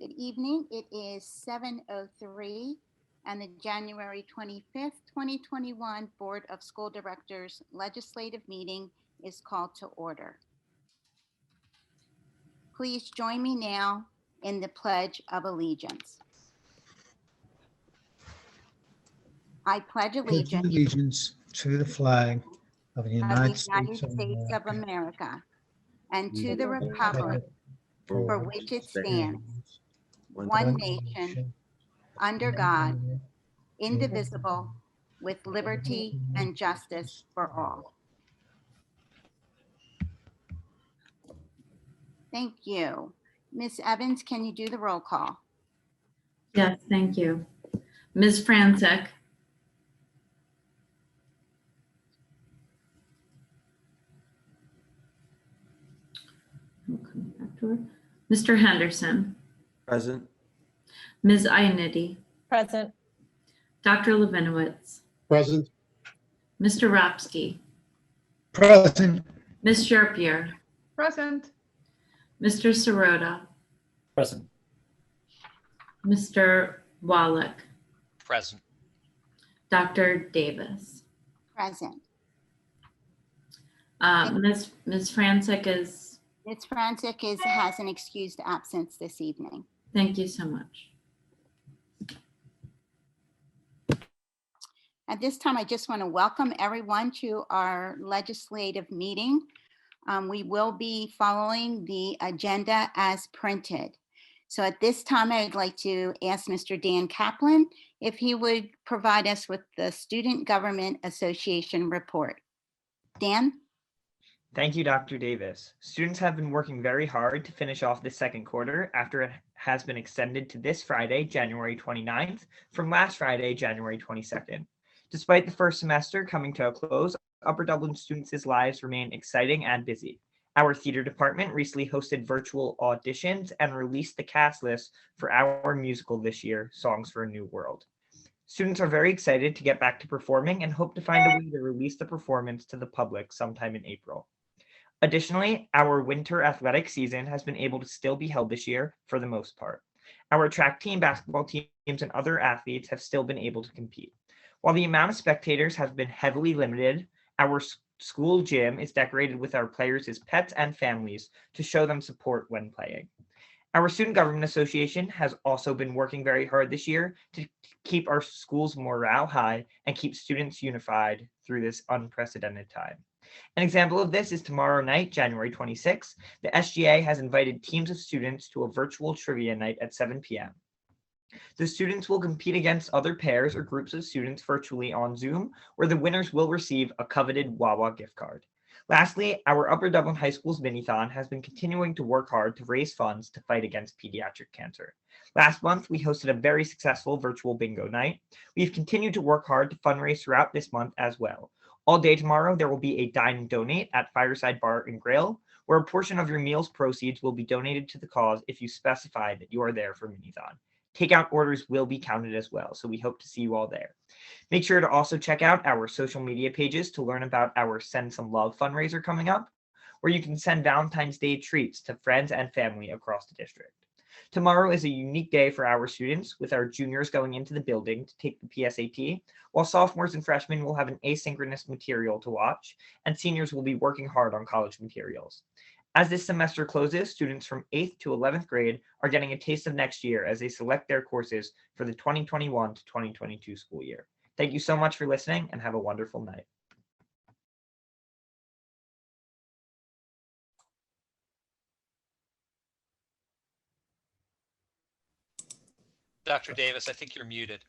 Good evening. It is 7:03 and the January 25th, 2021 Board of School Directors Legislative Meeting is called to order. Please join me now in the Pledge of Allegiance. I pledge Pledge allegiance allegiance to the flag of the of the United United States of States of America America and to the republic for which it stands, one nation, under God, indivisible, with liberty and justice for all. Thank you. Ms. Evans, can you do the roll call? Yes, thank you. Ms. Franczyk. We'll come back to her. Mr. Henderson. Present. Ms. Ionity. Present. Dr. Levinowitz. Present. Mr. Rapsky. Present. Ms. Sharpier. Present. Mr. Sirota. Present. Mr. Wallach. Present. Dr. Davis. Present. Ms. Franczyk is, Ms. Franczyk has an excused absence this evening. thank you so much. At this time, I just want to welcome everyone to our legislative meeting. We will be following the agenda as printed. So at this time, I'd like to ask Mr. Dan Kaplan if he would provide us with the Student Government Association report. Dan? Thank you, Dr. Davis. Students have been working very hard to finish off the second quarter after it has been extended to this Friday, January 29th, from last Friday, January 22nd. Despite the first semester coming to a close, Upper Dublin students' lives remain exciting and busy. Our theater department recently hosted virtual auditions and released the cast list for our musical this year, Songs for a New World. Students are very excited to get back to performing and hope to find a way to release the performance to the public sometime in April. Additionally, our winter athletic season has been able to still be held this year for the most part. Our track team, basketball teams, and other athletes have still been able to compete. While the amount of spectators has been heavily limited, our school gym is decorated with our players' pets and families to show them support when playing. Our Student Government Association has also been working very hard this year to keep our schools' morale high and keep students unified through this unprecedented time. An example of this is tomorrow night, January 26th. The SGA has invited teams of students to a virtual trivia night at 7 p.m. The students will compete against other pairs or groups of students virtually on Zoom, where the winners will receive a coveted Wawa gift card. Lastly, our Upper Dublin High School's Minithon has been continuing to work hard to raise funds to fight against pediatric cancer. Last month, we hosted a very successful virtual bingo night. We've continued to work hard to fundraise throughout this month as well. All day tomorrow, there will be a Dine and Donate at Fireside Bar and Grill, where a portion of your meal's proceeds will be donated to the cause if you specify that you are there for Minithon. Takeout orders will be counted as well, so we hope to see you all there. Make sure to also check out our social media pages to learn about our Send Some Love fundraiser coming up, where you can send Valentine's Day treats to friends and family across the district. Tomorrow is a unique day for our students, with our juniors going into the building to take the PSAT, while sophomores and freshmen will have an asynchronous material to watch, and seniors will be working hard on college materials. As this semester closes, students from 8th to 11th grade are getting a taste of next year as they select their courses for the 2021 to 2022 school year. Thank you so much for listening and have a wonderful night. Dr. Davis, I think you're muted.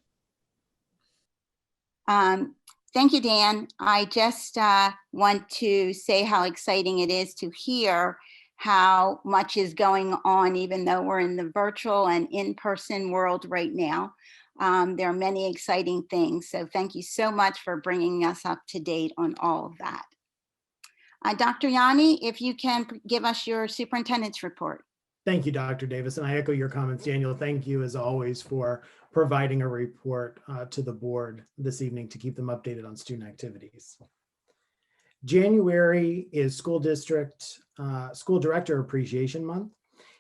Thank you, Dan. I just want to say how exciting it is to hear how much is going on, even though we're in the virtual and in-person world right now. There are many exciting things. So thank you so much for bringing us up to date on all of that. Dr. Yanni, if you can give us your superintendent's report. Thank you, Dr. Davis, and I echo your comments, Daniel. Thank you, as always, for providing a report to the board this evening to keep them updated on student activities. January is School Director Appreciation Month,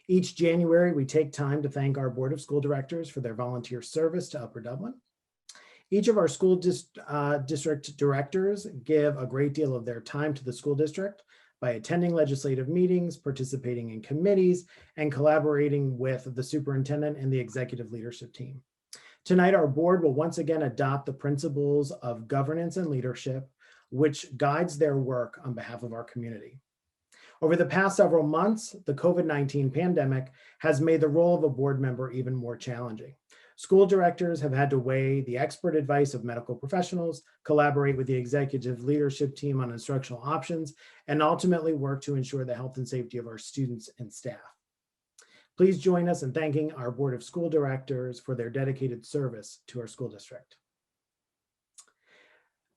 Each January, we take time to thank our Board of School Directors for their volunteer service to Upper Dublin. Each of our school district directors give a great deal of their time to the school district by attending legislative meetings, participating in committees, and collaborating with the superintendent and the executive leadership team. Tonight, our board will once again adopt the principles of governance and leadership, which guides their work on behalf of our community. Over the past several months, the COVID-19 pandemic has made the role of a board member even more challenging. School directors have had to weigh the expert advice of medical professionals, collaborate with the executive leadership team on instructional options, and ultimately work to ensure the health and safety of our students and staff. Please join us in thanking our Board of School Directors for their dedicated service to our school district.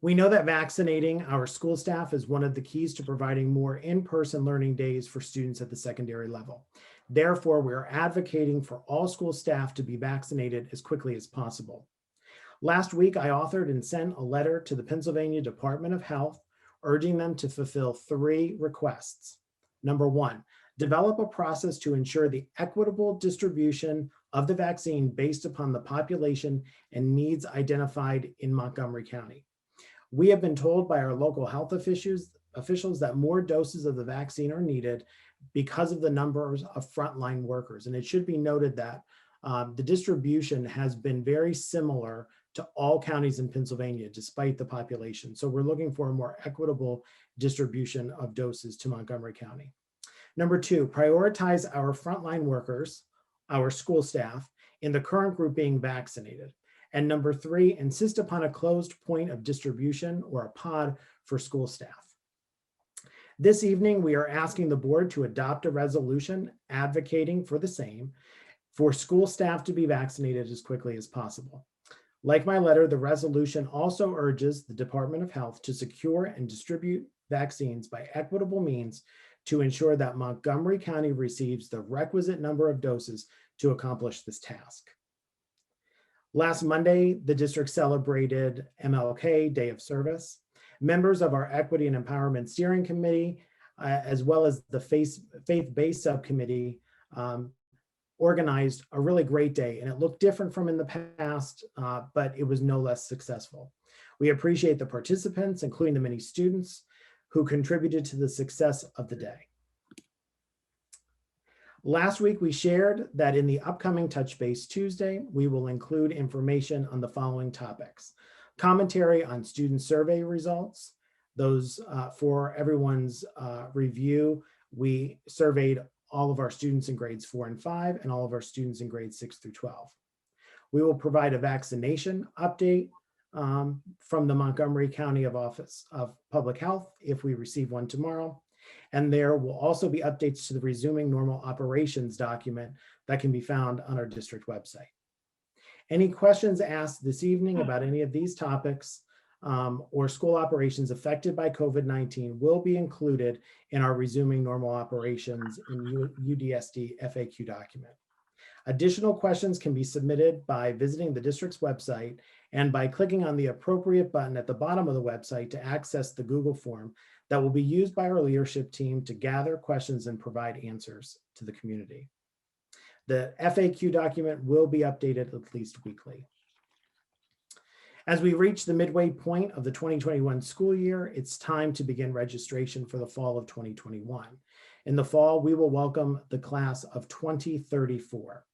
We know that vaccinating our school staff is one of the keys to providing more in-person learning days for students at the secondary level. Therefore, we are advocating for all school staff to be vaccinated as quickly as possible. Last week, I authored and sent a letter to the Pennsylvania Department of Health urging them to fulfill 3 requests. Number 1, develop a process to ensure the equitable distribution of the vaccine based upon the population and needs identified in Montgomery County. We have been told by our local health officials that more doses of the vaccine are needed because of the numbers of frontline workers. And it should be noted that the distribution has been very similar to all counties in Pennsylvania, despite the population. So we're looking for a more equitable distribution of doses to Montgomery County. Number 2, prioritize our frontline workers, our school staff, in the current group being vaccinated. And number 3, insist upon a closed point of distribution or a pod for school staff. This evening, we are asking the board to adopt a resolution advocating for the same, for school staff to be vaccinated as quickly as possible. Like my letter, the resolution also urges the Department of Health to secure and distribute vaccines by equitable means to ensure that Montgomery County receives the requisite number of doses to accomplish this task. Last Monday, the district celebrated MLK Day of Service. Members of our Equity and Empowerment Steering Committee, as well as the Faith-Based Subcommittee, organized a really great day, and it looked different from in the past, but it was no less successful. We appreciate the participants, including the many students who contributed to the success of the day. Last week, we shared that in the upcoming Touch Base Tuesday, we will include information on the following topics: commentary on student survey results. Those for everyone's review, we surveyed all of our students in grades 4 and 5 and all of our students in grades 6 through 12. We will provide a vaccination update from the Montgomery County Office of Public Health if we receive one tomorrow. And there will also be updates to the resuming normal operations document that can be found on our district website. Any questions asked this evening about any of these topics or school operations affected by COVID-19 will be included in our resuming normal operations in UDSD FAQ document. Additional questions can be submitted by visiting the district's website and by clicking on the appropriate button at the bottom of the website to access the Google form that will be used by our leadership team to gather questions and provide answers to the community. The FAQ document will be updated at least weekly. As we reach the midway point of the 2021 school year, it's time to begin registration for the fall of 2021. In the fall, we will welcome the class of 2034.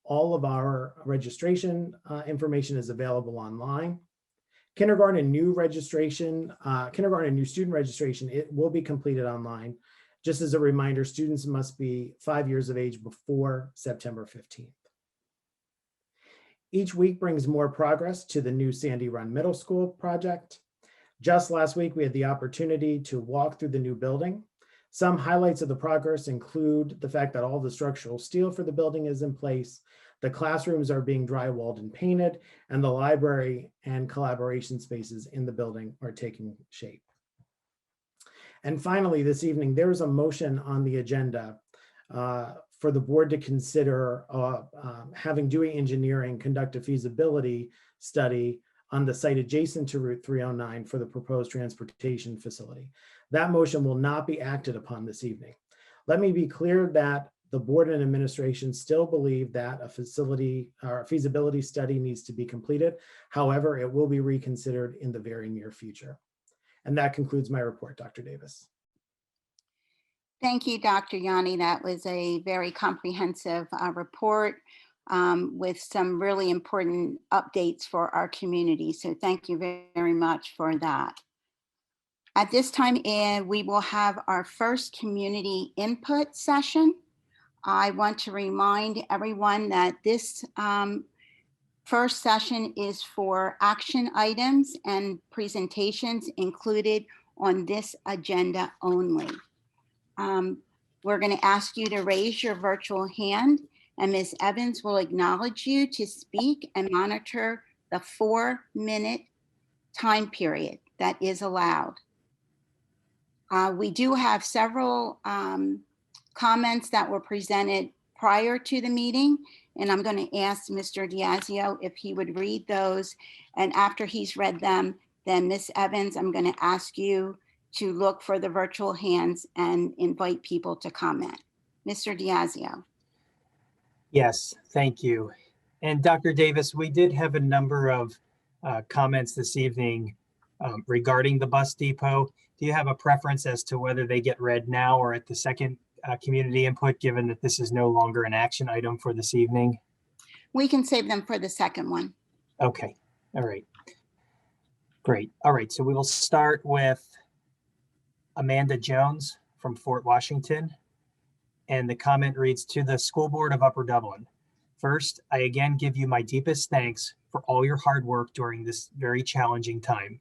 All of our registration information is available online. Kindergarten and new student registration, it will be completed online. Just as a reminder, students must be 5 years of age before September 15th. Each week brings more progress to the new Sandy Run Middle School project. Just last week, we had the opportunity to walk through the new building. Some highlights of the progress include the fact that all the structural steel for the building is in place, the classrooms are being drywalled and painted, and the library and collaboration spaces in the building are taking shape. And finally, this evening, there is a motion on the agenda for the board to consider having Dewey Engineering conduct a feasibility study on the site adjacent to Route 309 for the proposed transportation facility. That motion will not be acted upon this evening. Let me be clear that The board and administration still believe that a facility or feasibility study needs to be completed. However, it will be reconsidered in the very near future. And that concludes my report, Dr. Davis. Thank you, Dr. Yanni. That was a very comprehensive report with some really important updates for our community. So thank you very much for that. At this time, we will have our first community input session. I want to remind everyone that this first session is for action items and presentations included on this agenda only. We're going to ask you to raise your virtual hand, and Ms. Evans will acknowledge you to speak and monitor the 4-minute time period that is allowed. We do have several comments that were presented prior to the meeting, and I'm going to ask Mr. Diazio if he would read those. And after he's read them, then Ms. Evans, I'm going to ask you to look for the virtual hands and invite people to comment. Mr. Diazio. Yes, thank you. And Dr. Davis, we did have a number of comments this evening regarding the bus depot. Do you have a preference as to whether they get read now or at the second community input, given that this is no longer an action item for this evening? We can save them for the second one. Okay, all right. Great. All right, so we will start with Amanda Jones from Fort Washington. And the comment reads, to the School Board of Upper Dublin. First, I again give you my deepest thanks for all your hard work during this very challenging time.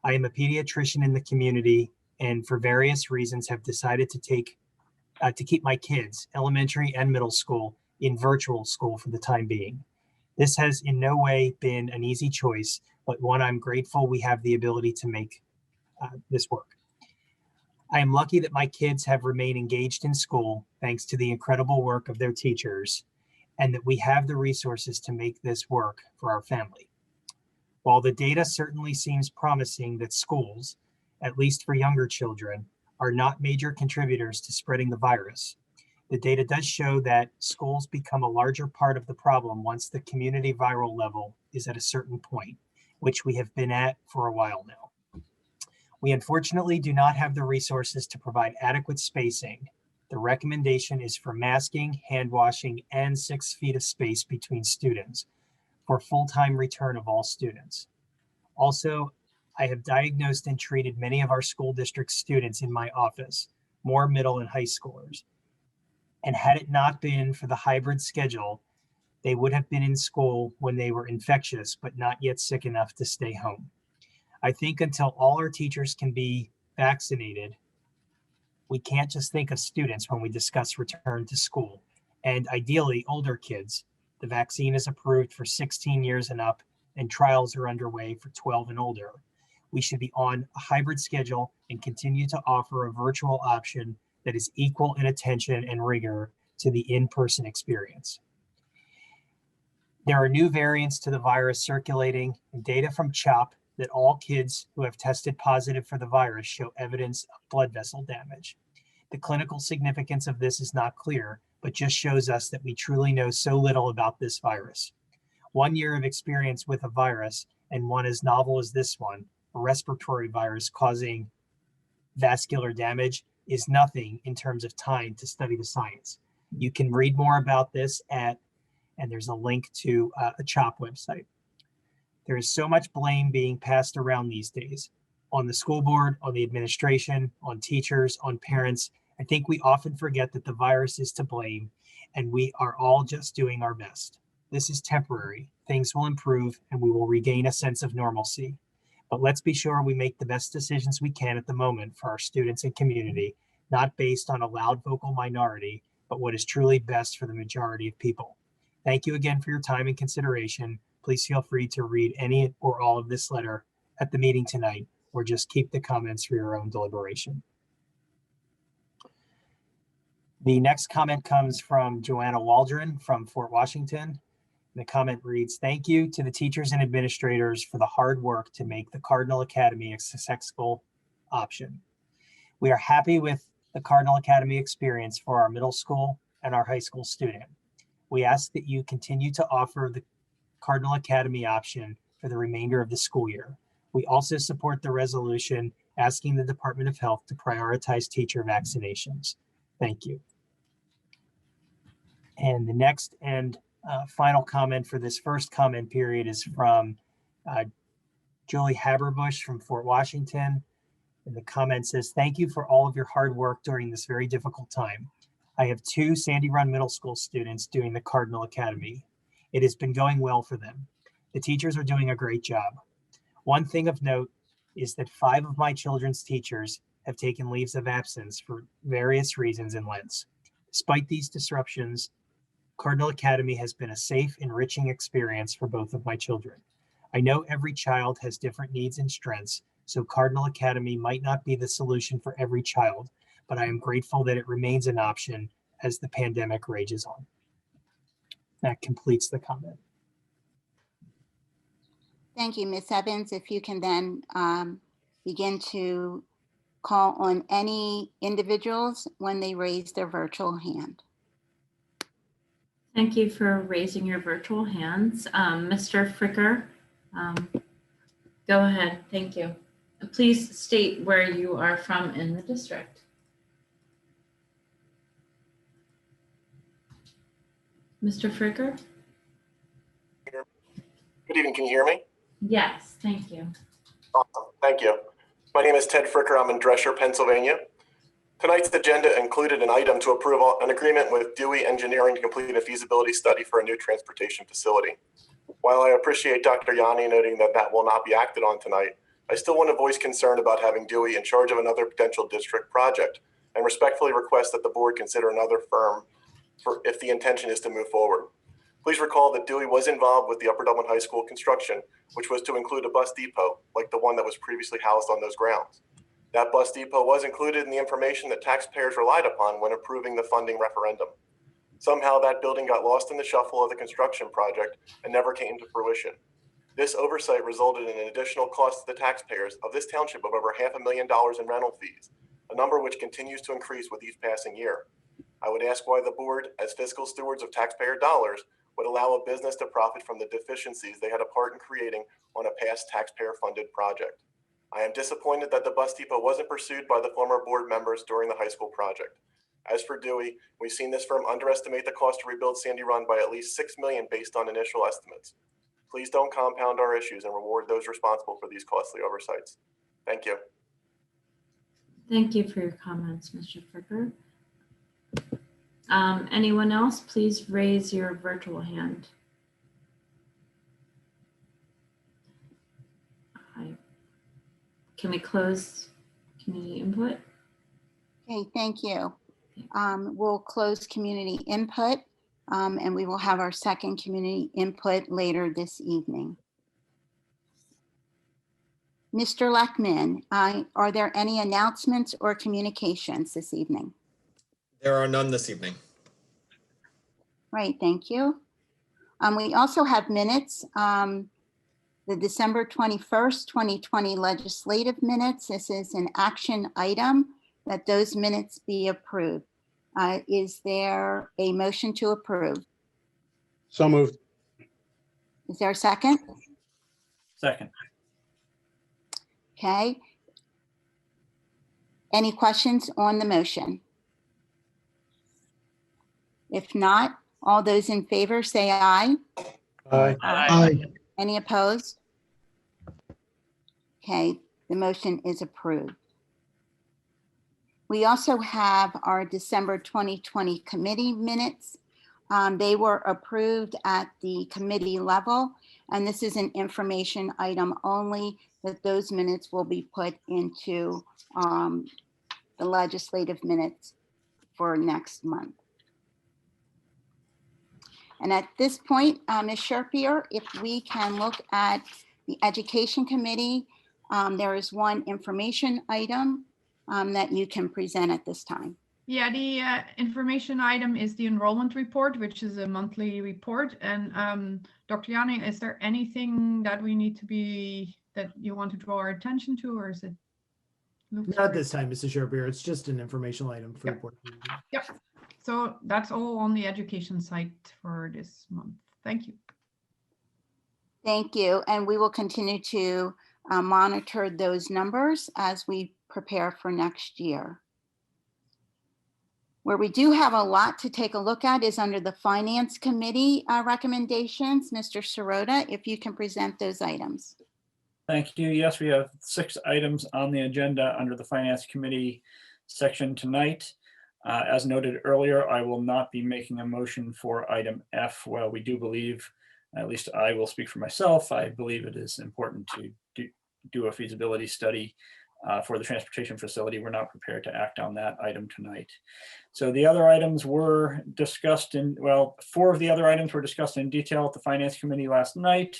I am a pediatrician in the community and for various reasons have decided to keep my kids, elementary and middle school, in virtual school for the time being. This has in no way been an easy choice, but one I'm grateful we have the ability to make this work. I am lucky that my kids have remained engaged in school thanks to the incredible work of their teachers, and that we have the resources to make this work for our family. While the data certainly seems promising that schools, at least for younger children, are not major contributors to spreading the virus, the data does show that schools become a larger part of the problem once the community viral level is at a certain point, which we have been at for a while now. We unfortunately do not have the resources to provide adequate spacing. The recommendation is for masking, hand washing, and 6 feet of space between students for full-time return of all students. Also, I have diagnosed and treated many of our school district students in my office, more middle and high schoolers. And had it not been for the hybrid schedule, they would have been in school when they were infectious, but not yet sick enough to stay home. I think until all our teachers can be vaccinated, we can't just think of students when we discuss return to school. And ideally, older kids. The vaccine is approved for 16 years and up, and trials are underway for 12 and older. We should be on a hybrid schedule and continue to offer a virtual option that is equal in attention and rigor to the in-person experience. There are new variants to the virus circulating, and data from CHOP that all kids who have tested positive for the virus show evidence of blood vessel damage. The clinical significance of this is not clear, but just shows us that we truly know so little about this virus. 1 year of experience with a virus, and one as novel as this one, a respiratory virus causing vascular damage, is nothing in terms of time to study the science. You can read more about this and there's a link to a CHOP website. There is so much blame being passed around these days on the school board, on the administration, on teachers, on parents. I think we often forget that the virus is to blame and we are all just doing our best. This is temporary. Things will improve and we will regain a sense of normalcy. But let's be sure we make the best decisions we can at the moment for our students and community, not based on a loud vocal minority, but what is truly best for the majority of people. Thank you again for your time and consideration. Please feel free to read any or all of this letter at the meeting tonight, or just keep the comments for your own deliberation. The next comment comes from Joanna Waldron from Fort Washington. The comment reads, thank you to the teachers and administrators for the hard work to make the Cardinal Academy a successful option. We are happy with the Cardinal Academy experience for our middle school, and our high school student. We ask that you continue to offer the Cardinal Academy option for the remainder of the school year. We also support the resolution asking the Department of Health to prioritize teacher vaccinations. Thank you. And the next and final comment for this first comment period is from Julie Haberbush from Fort Washington. And the comment says, thank you for all of your hard work during this very difficult time. I have 2 Sandy Run Middle School students doing the Cardinal Academy. It has been going well for them. The teachers are doing a great job. One thing of note is that 5 of my children's teachers have taken leaves of absence for various reasons in Lent. Despite these disruptions, Cardinal Academy has been a safe, enriching experience for both of my children. I know every child has different needs and strengths, so Cardinal Academy might not be the solution for every child, but I am grateful that it remains an option as the pandemic rages on. That completes the comment. Thank you, Ms. Evans. If you can then begin to call on any individuals when they raise their virtual hand. Thank you for raising your virtual hands. Mr. Fricker, go ahead. Thank you. Please state where you are from in the district. Mr. Fricker? Good evening, can you hear me? Yes, thank you. Awesome, thank you. My name is Ted Fricker, I'm in Dresher, Pennsylvania. Tonight's agenda included an item to approve an agreement with Dewey Engineering to complete a feasibility study for a new transportation facility. While I appreciate Dr. Yanni noting that that will not be acted on tonight, I still want to voice concern about having Dewey in charge of another potential district project and respectfully request that the board consider another firm if the intention is to move forward. Please recall that Dewey was involved with the Upper Dublin High School construction, which was to include a bus depot, like the one that was previously housed on those grounds. That bus depot was included in the information that taxpayers relied upon when approving the funding referendum. Somehow that building got lost in the shuffle of the construction project and never came to fruition. This oversight resulted in an additional cost to the taxpayers of this township of over $500,000 in rental fees, a number which continues to increase with each passing year. I would ask why the board, as fiscal stewards of taxpayer dollars, would allow a business to profit from the deficiencies they had a part in creating on a past taxpayer-funded project. I am disappointed that the bus depot wasn't pursued by the former board members during the high school project. As for Dewey, we've seen this firm underestimate the cost to rebuild Sandy Run by at least $6 million based on initial estimates. Please don't compound our issues and reward those responsible for these costly oversights. Thank you. Thank you for your comments, Mr. Fricker. Anyone else, please raise your virtual hand. Can we close community input? Okay, thank you. We'll close community input and we will have our second community input later this evening. Mr. Leckman, are there any announcements or communications this evening? There are none this evening. Right, thank you. We also have minutes, the December 21st, 2020 legislative minutes. This is an action item that those minutes be approved. Is there a motion to approve? So moved. Is there a second? Second. Okay. Any questions on the motion? If not, all those in favor say aye. Aye. Aye. Any opposed? Okay, the motion is approved. We also have our December 2020 committee minutes. They were approved at the committee level, and this is an information item only, that those minutes will be put into the legislative minutes for next month. And at this point, Ms. Sherpier, if we can look at the Education Committee, there is one information item that you can present at this time. Yeah, the information item is the enrollment report, which is a monthly report. And Dr. Yanni, is there anything that we need to be, that you want to draw our attention to, or is it? Not this time, Mrs. Sherpier. It's just an informational item for the Yep. board. Yep, So that's all on the education side for this month. Thank you. Thank you. And we will continue to monitor those numbers as we prepare for next year. Where we do have a lot to take a look at is under the Finance Committee recommendations. Mr. Sirota, if you can present those items. Thank you. Yes, we have 6 items on the agenda under the Finance Committee section tonight. As noted earlier, I will not be making a motion for item F. While we do believe, at least I will speak for myself, I believe it is important to do a feasibility study for the transportation facility. We're not prepared to act on that item tonight. So the other items were discussed in, well, 4 of the other items were discussed in detail at the Finance Committee last night.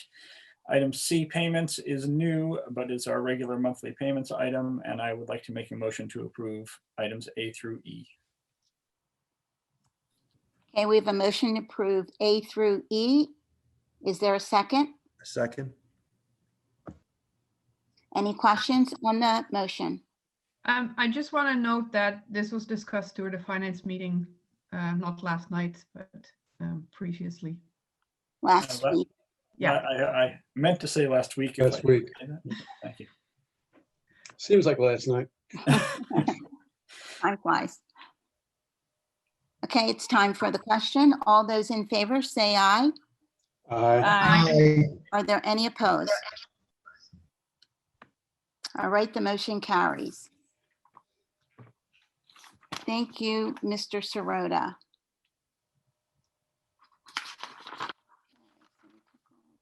Item C, payments, is new, but it's our regular monthly payments item, and I would like to make a motion to approve items A through E. Okay, we have a motion to approve A through E. Is there a second? Second. Any questions on the motion? I just want to note that this was discussed during the finance meeting, not last night, but previously. Last week. Yeah. I meant to say last week. Last week. Thank you. Seems like last night. Time flies. Okay, it's time for the question. All those in favor say aye. Aye. Are there any opposed? All right, the motion carries. Thank you, Mr. Sirota.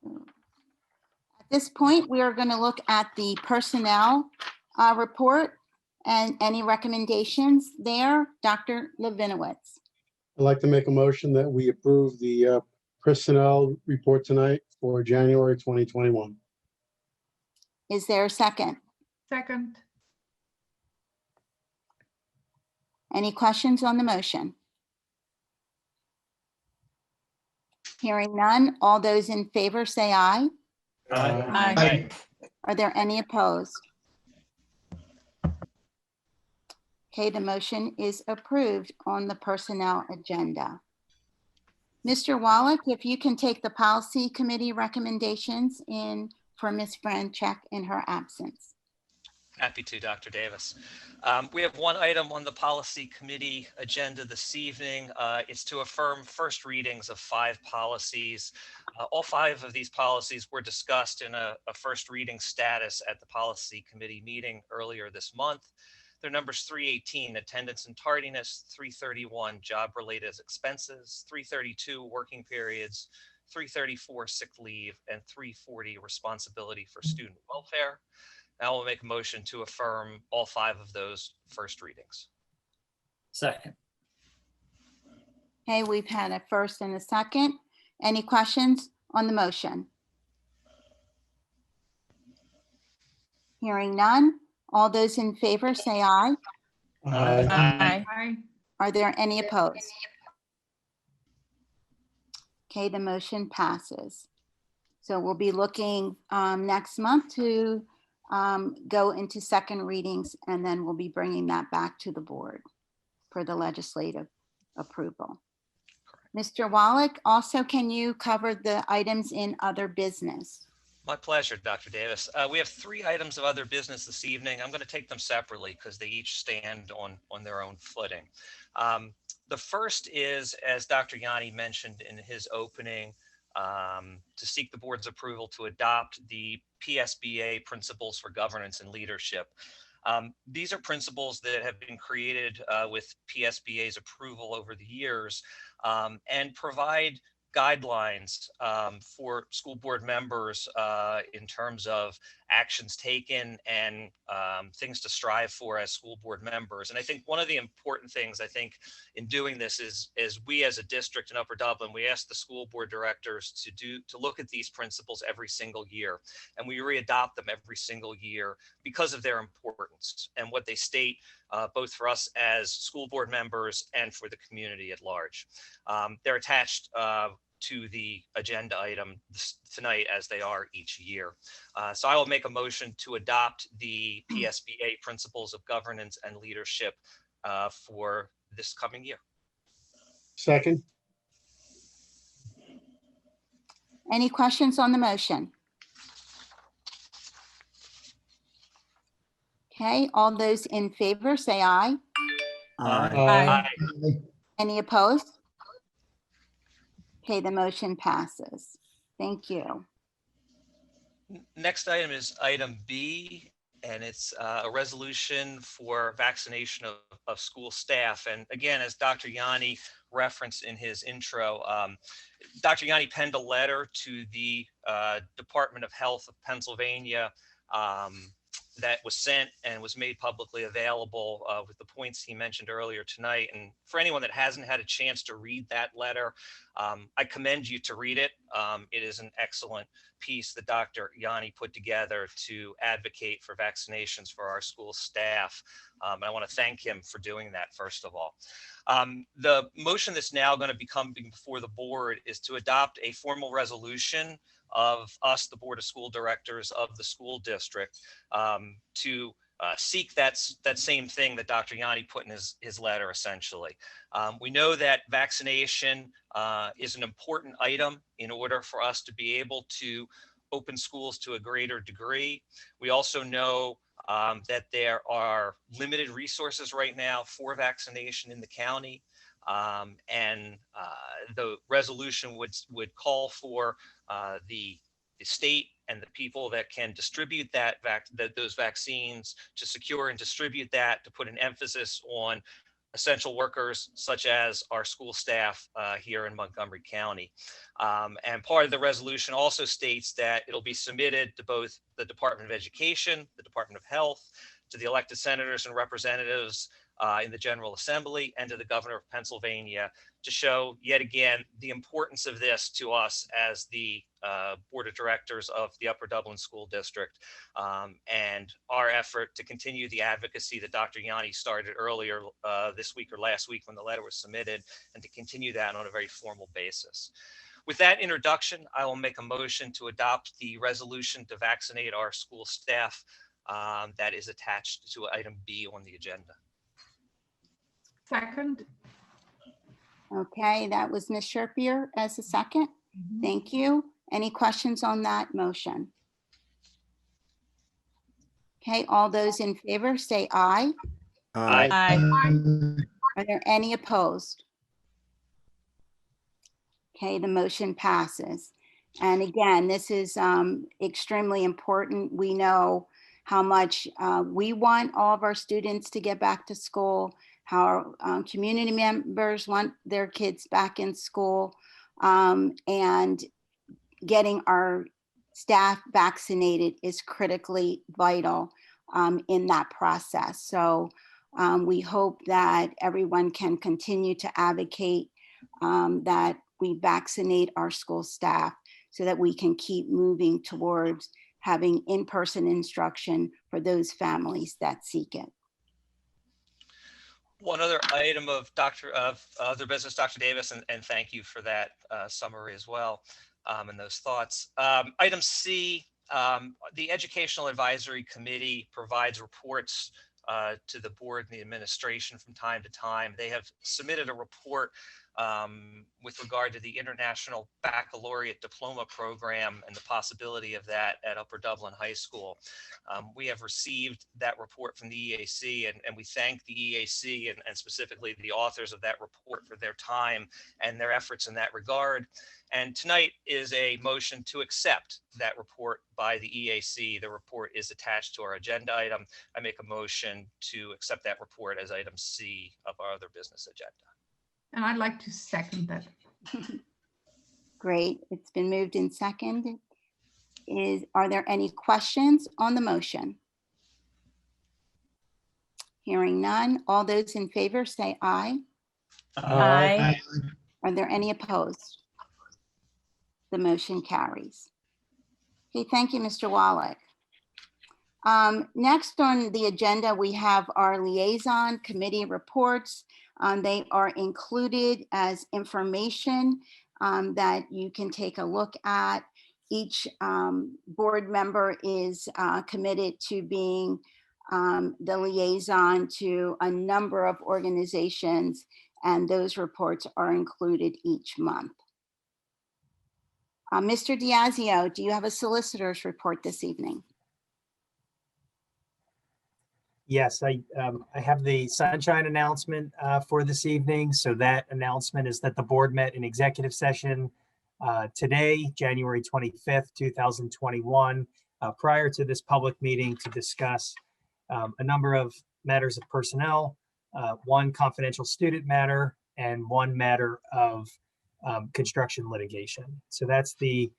At this point, we are going to look at the personnel report and any recommendations there. Dr. Levinowitz. I'd like to make a motion that we approve the personnel report tonight for January 2021. Is there a second? Second. Any questions on the motion? Hearing none, all those in favor say aye. Aye. Are there any opposed? Okay, the motion is approved on the personnel agenda. Mr. Wallach, if you can take the policy committee recommendations in for Ms. Franchek in her absence. Happy to, Dr. Davis. We have one item on the policy committee agenda this evening. It's to affirm first readings of 5 policies. All 5 of these policies were discussed in a first reading status at the policy committee meeting earlier this month. They're numbers 318, attendance and tardiness, 331, job-related expenses, 332, working periods, 334, sick leave, and 340, responsibility for student welfare. Now we'll make a motion to affirm all 5 of those first readings. Second. Okay, we've had a first and a second. Any questions on the motion? Hearing none. All those in favor say aye. Aye. Aye. Are there any opposed? Okay, the motion passes. So we'll be looking next month to go into second readings, and then we'll be bringing that back to the board for the legislative approval. Mr. Wallach, also, can you cover the items in other business? My pleasure, Dr. Davis. We have 3 items of other business this evening. I'm going to take them separately because they each stand on their own footing. The first is, as Dr. Yanni mentioned in his opening, to seek the board's approval to adopt the PSBA principles for governance and leadership. These are principles that have been created with PSBA's approval over the years and provide guidelines for school board members in terms of actions taken and things to strive for as school board members. And I think one of the important things I think in doing this is we as a district in Upper Dublin, we ask the school board directors to look at these principles every single year, and we readopt them every single year because of their importance and what they state both for us as school board members and for the community at large. They're attached to the agenda item tonight as they are each year. So I will make a motion to adopt the PSBA principles of governance and leadership for this coming year. Second. Any questions on the motion? Okay, all those in favor, say aye. Aye. Any opposed? Okay, the motion passes. Thank you. Next item is item B, and it's a resolution for vaccination of school staff. And again, as Dr. Yanni referenced in his intro, Dr. Yanni penned a letter to the Department of Health of Pennsylvania that was sent and was made publicly available with the points he mentioned earlier tonight. And for anyone that hasn't had a chance to read that letter, I commend you to read it. It is an excellent piece that Dr. Yanni put together to advocate for vaccinations for our school staff. And I want to thank him for doing that, first of all. The motion that's now going to be coming before the board is to adopt a formal resolution of us, the Board of School Directors of the school district, to seek that same thing that Dr. Yanni put in his letter, essentially. We know that vaccination is an important item in order for us to be able to open schools to a greater degree. We also know that there are limited resources right now for vaccination in the county. And the resolution would call for the state and the people that can distribute those vaccines to secure and distribute that, to put an emphasis on essential workers such as our school staff here in Montgomery County. And part of the resolution also states that it'll be submitted to both the Department of Education, the Department of Health, to the elected senators and representatives in the General Assembly, and to the Governor of Pennsylvania, to show yet again the importance of this to us as the Board of Directors of the Upper Dublin School District, and our effort to continue the advocacy that Dr. Yanni started earlier this week or last week when the letter was submitted, and to continue that on a very formal basis. With that introduction, I will make a motion to adopt the resolution to vaccinate our school staff that is attached to item B on the agenda. Second. Okay, that was Ms. Sherpier as a second. Thank you. Any questions on that motion? Okay, all those in favor say aye. Aye. Are there any opposed? Okay, the motion passes. And again, this is extremely important. We know how much we want all of our students to get back to school, how our community members want their kids back in school, and getting our staff vaccinated is critically vital in that process. So we hope that everyone can continue to advocate that we vaccinate our school staff so that we can keep moving towards having in-person instruction for those families that seek it. One other item of other business, Dr. Davis, and thank you for that summary as well, and those thoughts. Item C, the Educational Advisory Committee provides reports to the board and the administration from time to time. They have submitted a report with regard to the International Baccalaureate Diploma Program and the possibility of that at Upper Dublin High School. We have received that report from the EAC, and we thank the EAC and specifically the authors of that report for their time and their efforts in that regard. And tonight is a motion to accept that report by the EAC. The report is attached to our agenda item. I make a motion to accept that report as item C of our other business agenda. And I'd like to second that. Great, it's been moved in second. Are there any questions on the motion? Hearing none, all those in favor say aye. Aye. Are there any opposed? The motion carries. Okay, thank you, Mr. Wallach. Next on the agenda, we have our liaison committee reports. They are included as information that you can take a look at. Each board member is committed to being the liaison to a number of organizations and those reports are included each month. Mr. Diazio, do you have a solicitor's report this evening? Yes, I have the sunshine announcement for this evening. So that announcement is that the board met in executive session today, January 25th, 2021, prior to this public meeting to discuss a number of matters of personnel, one confidential student matter, and one matter of construction litigation. So that's the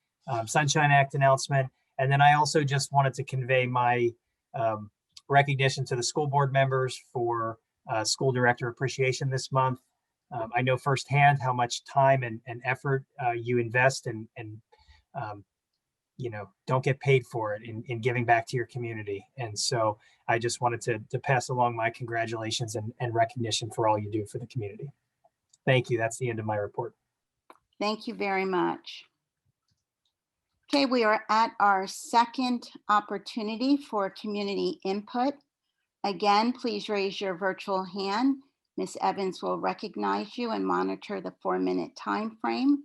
Sunshine Act announcement. And then I also just wanted to convey my recognition to the school board members for School Director Appreciation this month. I know firsthand how much time and effort you invest and don't get paid for it in giving back to your community. And so I just wanted to pass along my congratulations and recognition for all you do for the community. Thank you. That's the end of my report. Thank you very much. Okay, we are at our second opportunity for community input. Again, please raise your virtual hand. Ms. Evans will recognize you and monitor the 4-minute time frame.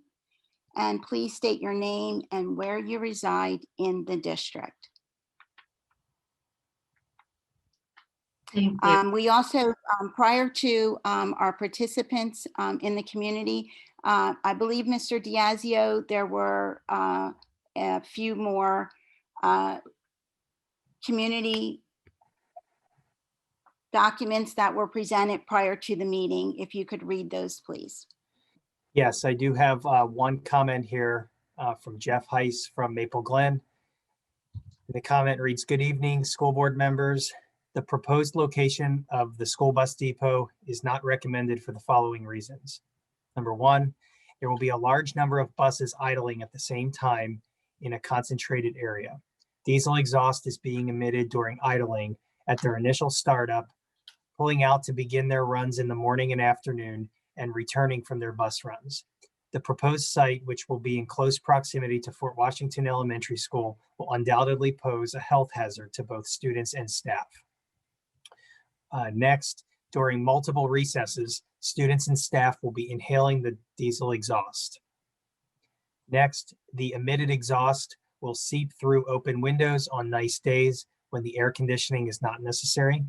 And please state your name and where you reside in the district. Thank you. We also, prior to our participants in the community, I believe, Mr. Diazio, there were a few more community documents that were presented prior to the meeting. If you could read those, please. Yes, I do have one comment here from Jeff Heiss from Maple Glen. The comment reads, "Good evening, school board members. The proposed location of the school bus depot is not recommended for the following reasons. Number one, there will be a large number of buses idling at the same time in a concentrated area. Diesel exhaust is being emitted during idling at their initial startup, pulling out to begin their runs in the morning and afternoon, and returning from their bus runs. The proposed site, which will be in close proximity to Fort Washington Elementary School, will undoubtedly pose a health hazard to both students and staff. Next, during multiple recesses, students and staff will be inhaling the diesel exhaust. Next, the emitted exhaust will seep through open windows on nice days when the air conditioning is not necessary.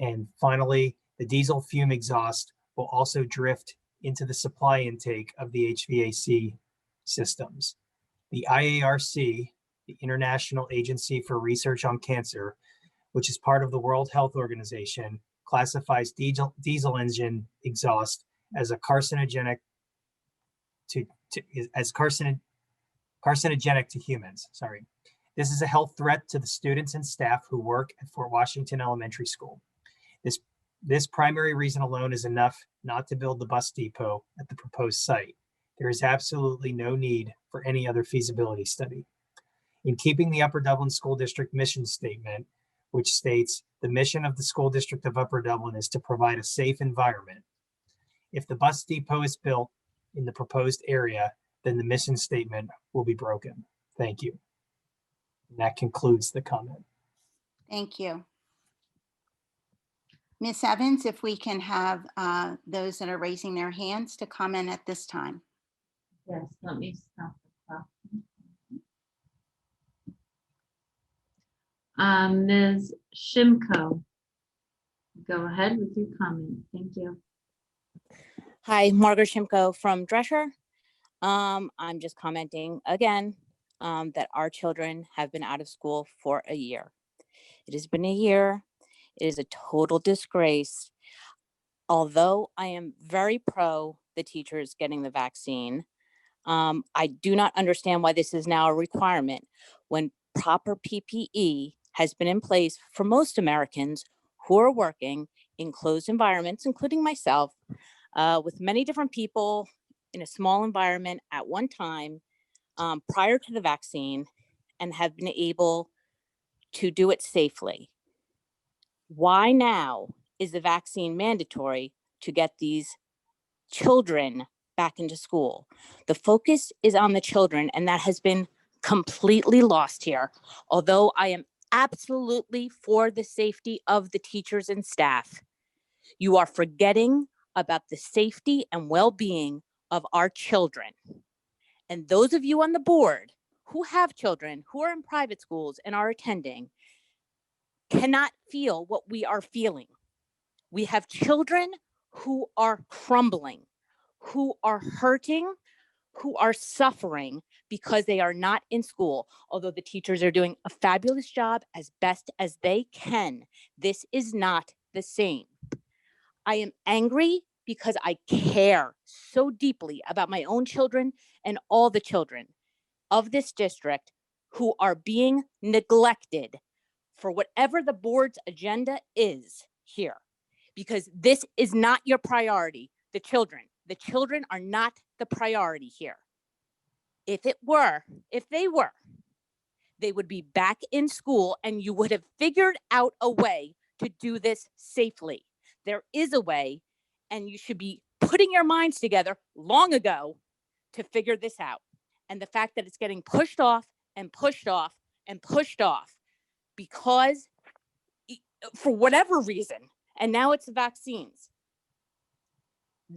And finally, the diesel fume exhaust will also drift into the supply intake of the HVAC systems. The IARC, the International Agency for Research on Cancer, which is part of the World Health Organization, classifies diesel engine exhaust as a carcinogenic carcinogenic to humans. Sorry. This is a health threat to the students and staff who work at Fort Washington Elementary School. This primary reason alone is enough not to build the bus depot at the proposed site. There is absolutely no need for any other feasibility study. In keeping the Upper Dublin School District mission statement, which states the mission of the School District of Upper Dublin is to provide a safe environment. If the bus depot is built in the proposed area, then the mission statement will be broken. Thank you. And that concludes the comment. Thank you. Ms. Evans, if we can have those that are raising their hands to comment at this time. Yes, let me stop the clock. Ms. Shimko, go ahead with your comment. Thank you. Hi, Margaret Shimko from Drescher. I'm just commenting again that our children have been out of school for a year. It has been a year. It is a total disgrace. Although I am very pro the teachers getting the vaccine, I do not understand why this is now a requirement when proper PPE has been in place for most Americans who are working in closed environments, including myself, with many different people in a small environment at one time prior to the vaccine and have been able to do it safely. Why now is the vaccine mandatory to get these children back into school? The focus is on the children, and that has been completely lost here. Although I am absolutely for the safety of the teachers and staff, you are forgetting about the safety and well-being of our children. And those of you on the board who have children who are in private schools and are attending cannot feel what we are feeling. We have children who are crumbling, who are hurting, who are suffering because they are not in school. Although the teachers are doing a fabulous job as best as they can, this is not the same. I am angry because I care so deeply about my own children and all the children of this district who are being neglected for whatever the board's agenda is here, because this is not your priority. The children are not the priority here. If they were, they would be back in school and you would have figured out a way to do this safely. There is a way, and you should be putting your minds together long ago to figure this out. And the fact that it's getting pushed off and pushed off and pushed off because for whatever reason, and now it's the vaccines.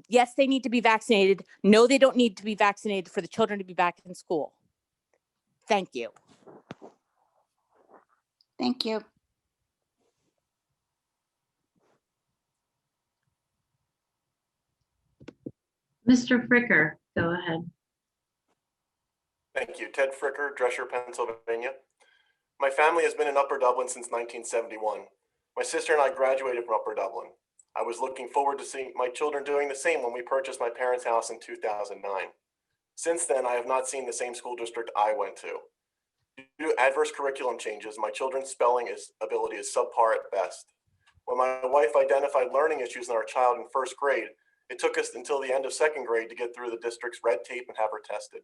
Yes, they need to be vaccinated. No, they don't need to be vaccinated for the children to be back in school. Thank you. Thank you. Mr. Fricker, go ahead. Thank you. Ted Fricker, Drescher, Pennsylvania. My family has been in Upper Dublin since 1971. My sister and I graduated from Upper Dublin. I was looking forward to seeing my children doing the same when we purchased my parents' house in 2009. Since then, I have not seen the same school district I went to. Due to adverse curriculum changes, my children's spelling ability is subpar at best. When my wife identified learning issues in our child in first grade, it took us until the end of second grade to get through the district's red tape and have her tested.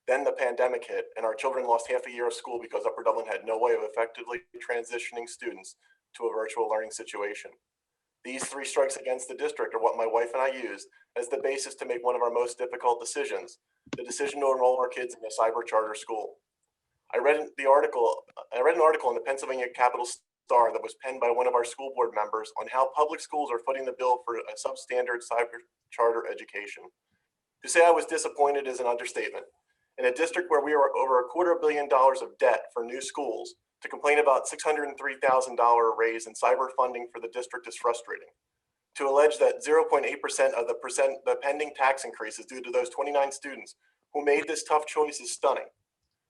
Then the pandemic hit, and our children lost half a year of school because Upper Dublin had no way of effectively transitioning students to a virtual learning situation. These three strikes against the district are what my wife and I used as the basis to make one of our most difficult decisions, the decision to enroll our kids in a cyber charter school. I read an article in the Pennsylvania Capital Star that was penned by one of our school board members on how public schools are footing the bill for a substandard cyber charter education. To say I was disappointed is an understatement. In a district where we are over $250 million of debt for new schools, to complain about $603,000 raise in cyber funding for the district is frustrating. To allege that 0.8% of the pending tax increase is due to those 29 students who made this tough choice is stunning.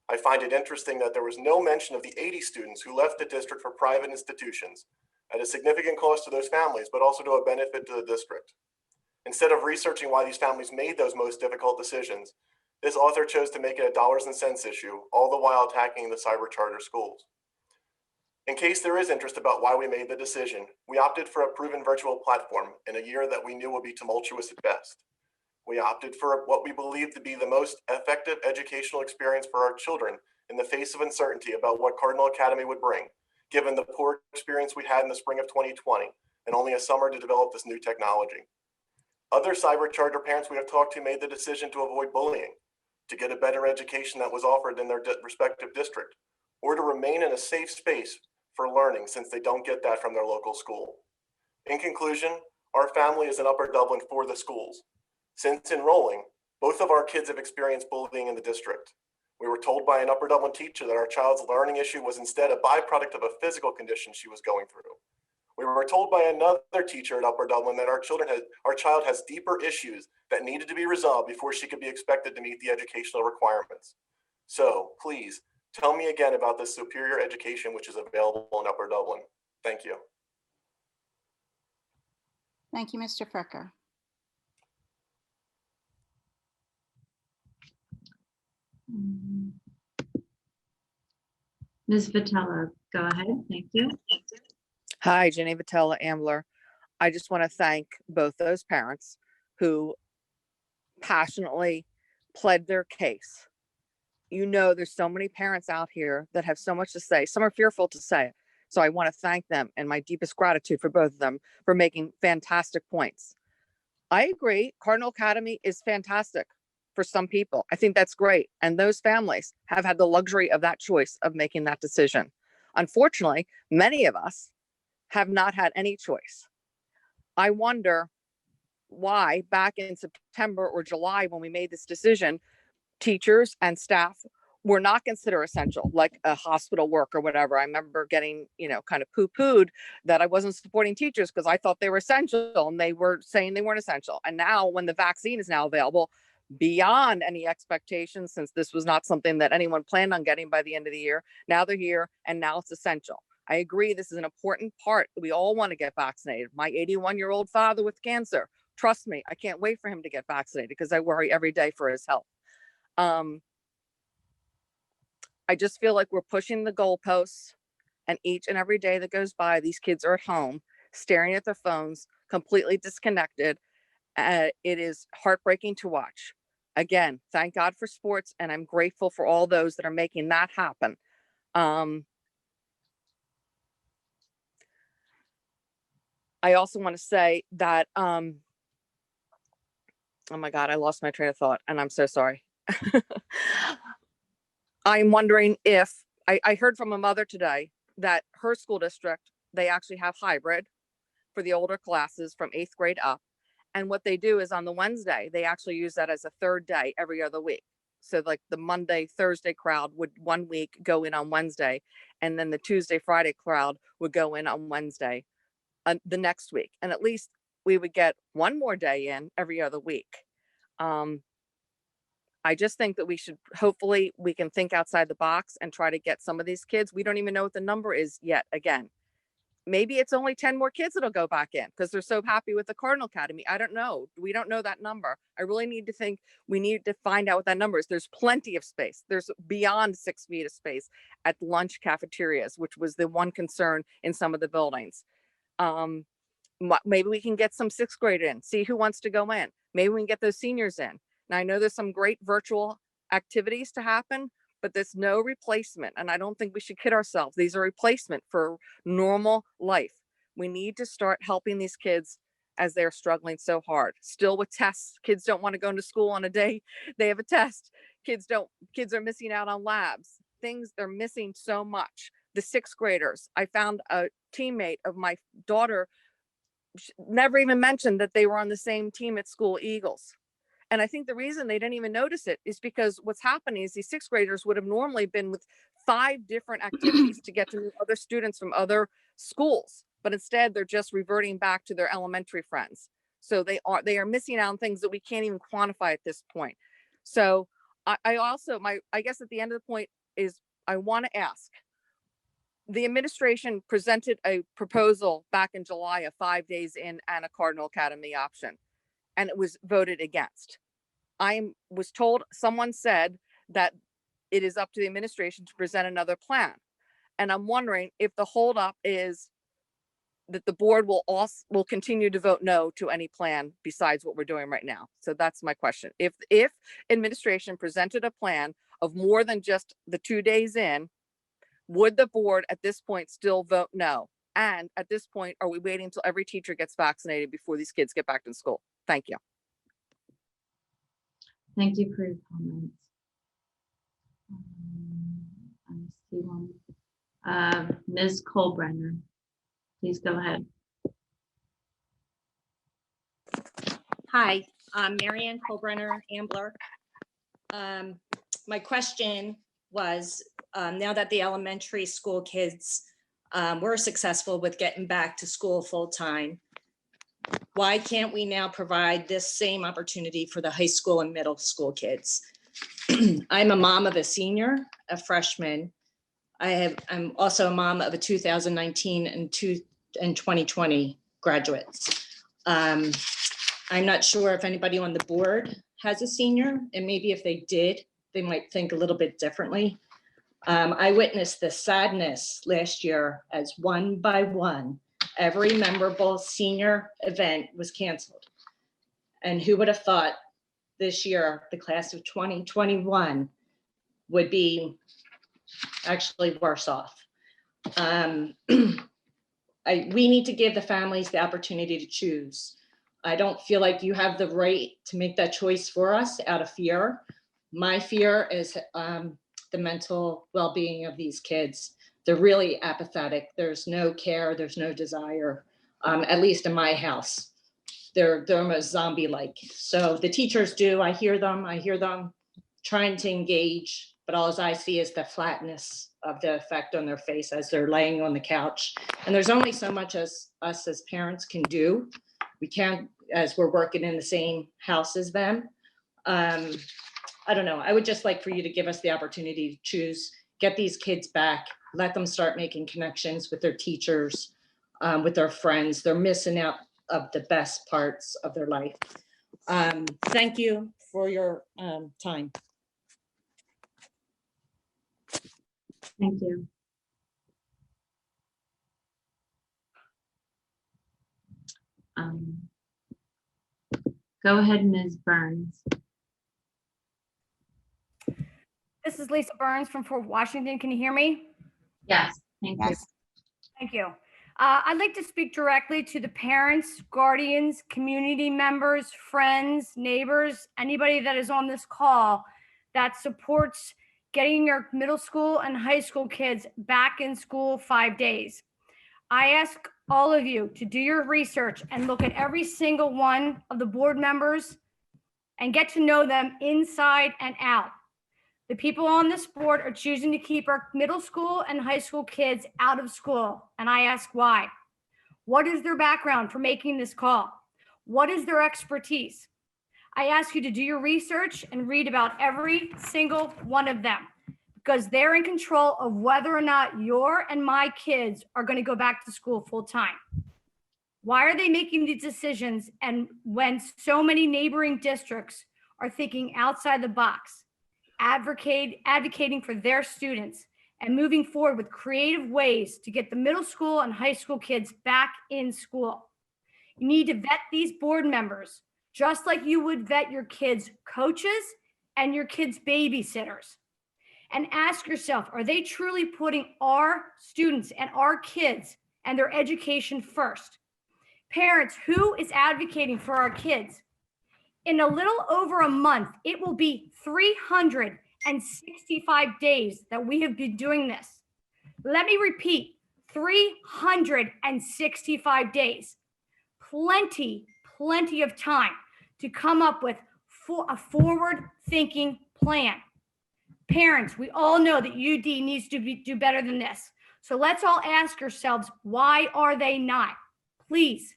I find it interesting that there was no mention of the 80 students who left the district for private institutions at a significant cost to those families, but also to a benefit to the district. Instead of researching why these families made those most difficult decisions, this author chose to make it a dollars and cents issue, all the while attacking the cyber charter schools. In case there is interest about why we made the decision, we opted for a proven virtual platform in a year that we knew would be tumultuous at best. We opted for what we believed to be the most effective educational experience for our children in the face of uncertainty about what Cardinal Academy would bring, given the poor experience we had in the spring of 2020 and only a summer to develop this new technology. Other cyber charter parents we have talked to made the decision to avoid bullying, to get a better education that was offered in their respective district, or to remain in a safe space for learning since they don't get that from their local school. In conclusion, our family is in Upper Dublin for the schools. Since enrolling, both of our kids have experienced bullying in the district. We were told by an Upper Dublin teacher that our child's learning issue was instead a byproduct of a physical condition she was going through. We were told by another teacher at Upper Dublin that our child has deeper issues that needed to be resolved before she could be expected to meet the educational requirements. So please, tell me again about this superior education which is available in Upper Dublin. Thank you. Thank you, Mr. Fricker. Ms. Vitella, go ahead. Thank you. Hi, Jenny Vitella Ambler. I just want to thank both those parents who passionately pled their case. You know, there's so many parents out here that have so much to say. Some are fearful to say it. So I want to thank them and my deepest gratitude for both of them for making fantastic points. I agree. Cardinal Academy is fantastic for some people. I think that's great. And those families have had the luxury of that choice of making that decision. Unfortunately, many of us have not had any choice. I wonder why back in September or July when we made this decision, teachers and staff were not considered essential, like a hospital work or whatever. I remember getting, kind of poo-pooed that I wasn't supporting teachers because I thought they were essential and they were saying they weren't essential. And now when the vaccine is now available, beyond any expectations, since this was not something that anyone planned on getting by the end of the year, now they're here and now it's essential. I agree, this is an important part. We all want to get vaccinated. My 81-year-old father with cancer, trust me, I can't wait for him to get vaccinated because I worry every day for his health. I just feel like we're pushing the goalposts, and each and every day that goes by, these kids are at home staring at their phones, completely disconnected. It is heartbreaking to watch. Again, thank God for sports, and I'm grateful for all those that are making that happen. I also want to say that, oh my God, I lost my train of thought, and I'm so sorry. I'm wondering if, I heard from a mother today that her school district, they actually have hybrid for the older classes from 8th grade up. And what they do is on the Wednesday, they actually use that as a third day every other week. So like the Monday, Thursday crowd would one week go in on Wednesday, and then the Tuesday, Friday crowd would go in on Wednesday the next week. And at least we would get one more day in every other week. I just think that hopefully we can think outside the box and try to get some of these kids. We don't even know what the number is yet. Again, maybe it's only 10 more kids that'll go back in because they're so happy with the Cardinal Academy. I don't know. We don't know that number. I really need to find out what that number is. There's plenty of space. There's beyond 6 feet of space at lunch cafeterias, which was the one concern in some of the buildings. Maybe we can get some 6th grade in, see who wants to go in. Maybe we can get those seniors in. Now I know there's some great virtual activities to happen, but there's no replacement. And I don't think we should kid ourselves. These are replacement for normal life. We need to start helping these kids as they're struggling so hard. Still with tests, kids don't want to go into school on a day they have a test. Kids are missing out on labs. They're missing so much. The 6th graders, I found a teammate of my daughter, never even mentioned that they were on the same team at school, Eagles. And I think the reason they didn't even notice it is because what's happening is these 6th graders would have normally been with 5 different activities to get to meet other students from other schools. But instead, they're just reverting back to their elementary friends. So they are missing out on things that we can't even quantify at this point. So I guess at the end of the point is I want to ask, the administration presented a proposal back in July of 5 days in and a Cardinal Academy option, and it was voted against. I was told, someone said that it is up to the administration to present another plan. And I'm wondering if the holdup is that the board will continue to vote no to any plan besides what we're doing right now. So that's my question. If administration presented a plan of more than just the 2 days in, would the board at this point still vote no? And at this point, are we waiting until every teacher gets vaccinated before these kids get back to school? Thank you. Thank you for your comments. I see one. Ms. Colbrenner, please go ahead. Hi, I'm Marianne Colbrenner, Ambler. My question was, now that the elementary school kids were successful with getting back to school full time, why can't we now provide this same opportunity for the high school and middle school kids? I'm a mom of a senior, a freshman. I'm also a mom of a 2019 and 2020 graduates. I'm not sure if anybody on the board has a senior, and maybe if they did, they might think a little bit differently. I witnessed the sadness last year as one by one, every memorable senior event was canceled. And who would have thought this year, the class of 2021 would be actually worse off. We need to give the families the opportunity to choose. I don't feel like you have the right to make that choice for us out of fear. My fear is the mental well-being of these kids. They're really apathetic. There's no care, there's no desire, at least in my house. they're almost zombie-like. So the teachers do, I hear them trying to engage, but all I see is the flatness of the effect on their face as they're laying on the couch. And there's only so much as us as parents can do. We can't, as we're working in the same house as them. I don't know. I would just like for you to give us the opportunity to choose, get these kids back, let them start making connections with their teachers, with their friends. They're missing out of the best parts of their life. Thank you for your time. Thank you. Go ahead, Ms. Burns. This is Lisa Burns from Fort Washington. Can you hear me? Yes, thank you. Yes. Thank you. I'd like to speak directly to the parents, guardians, community members, friends, neighbors, anybody that is on this call that supports getting your middle school and high school kids back in school 5 days. I ask all of you to do your research and look at every single one of the board members and get to know them inside and out. The people on this board are choosing to keep our middle school and high school kids out of school. And I ask why. What is their background for making this call? What is their expertise? I ask you to do your research and read about every single one of them, because they're in control of whether or not your and my kids are going to go back to school full time. Why are they making these decisions? And when so many neighboring districts are thinking outside the box, advocating for their students and moving forward with creative ways to get the middle school and high school kids back in school. You need to vet these board members just like you would vet your kids' coaches and your kids' babysitters. And ask yourself, are they truly putting our students and our kids and their education first? Parents, who is advocating for our kids? In a little over a month, it will be 365 days that we have been doing this. Let me repeat, 365 days. Plenty of time to come up with a forward-thinking plan. Parents, we all know that UD needs to do better than this. So let's all ask ourselves, why are they not? Please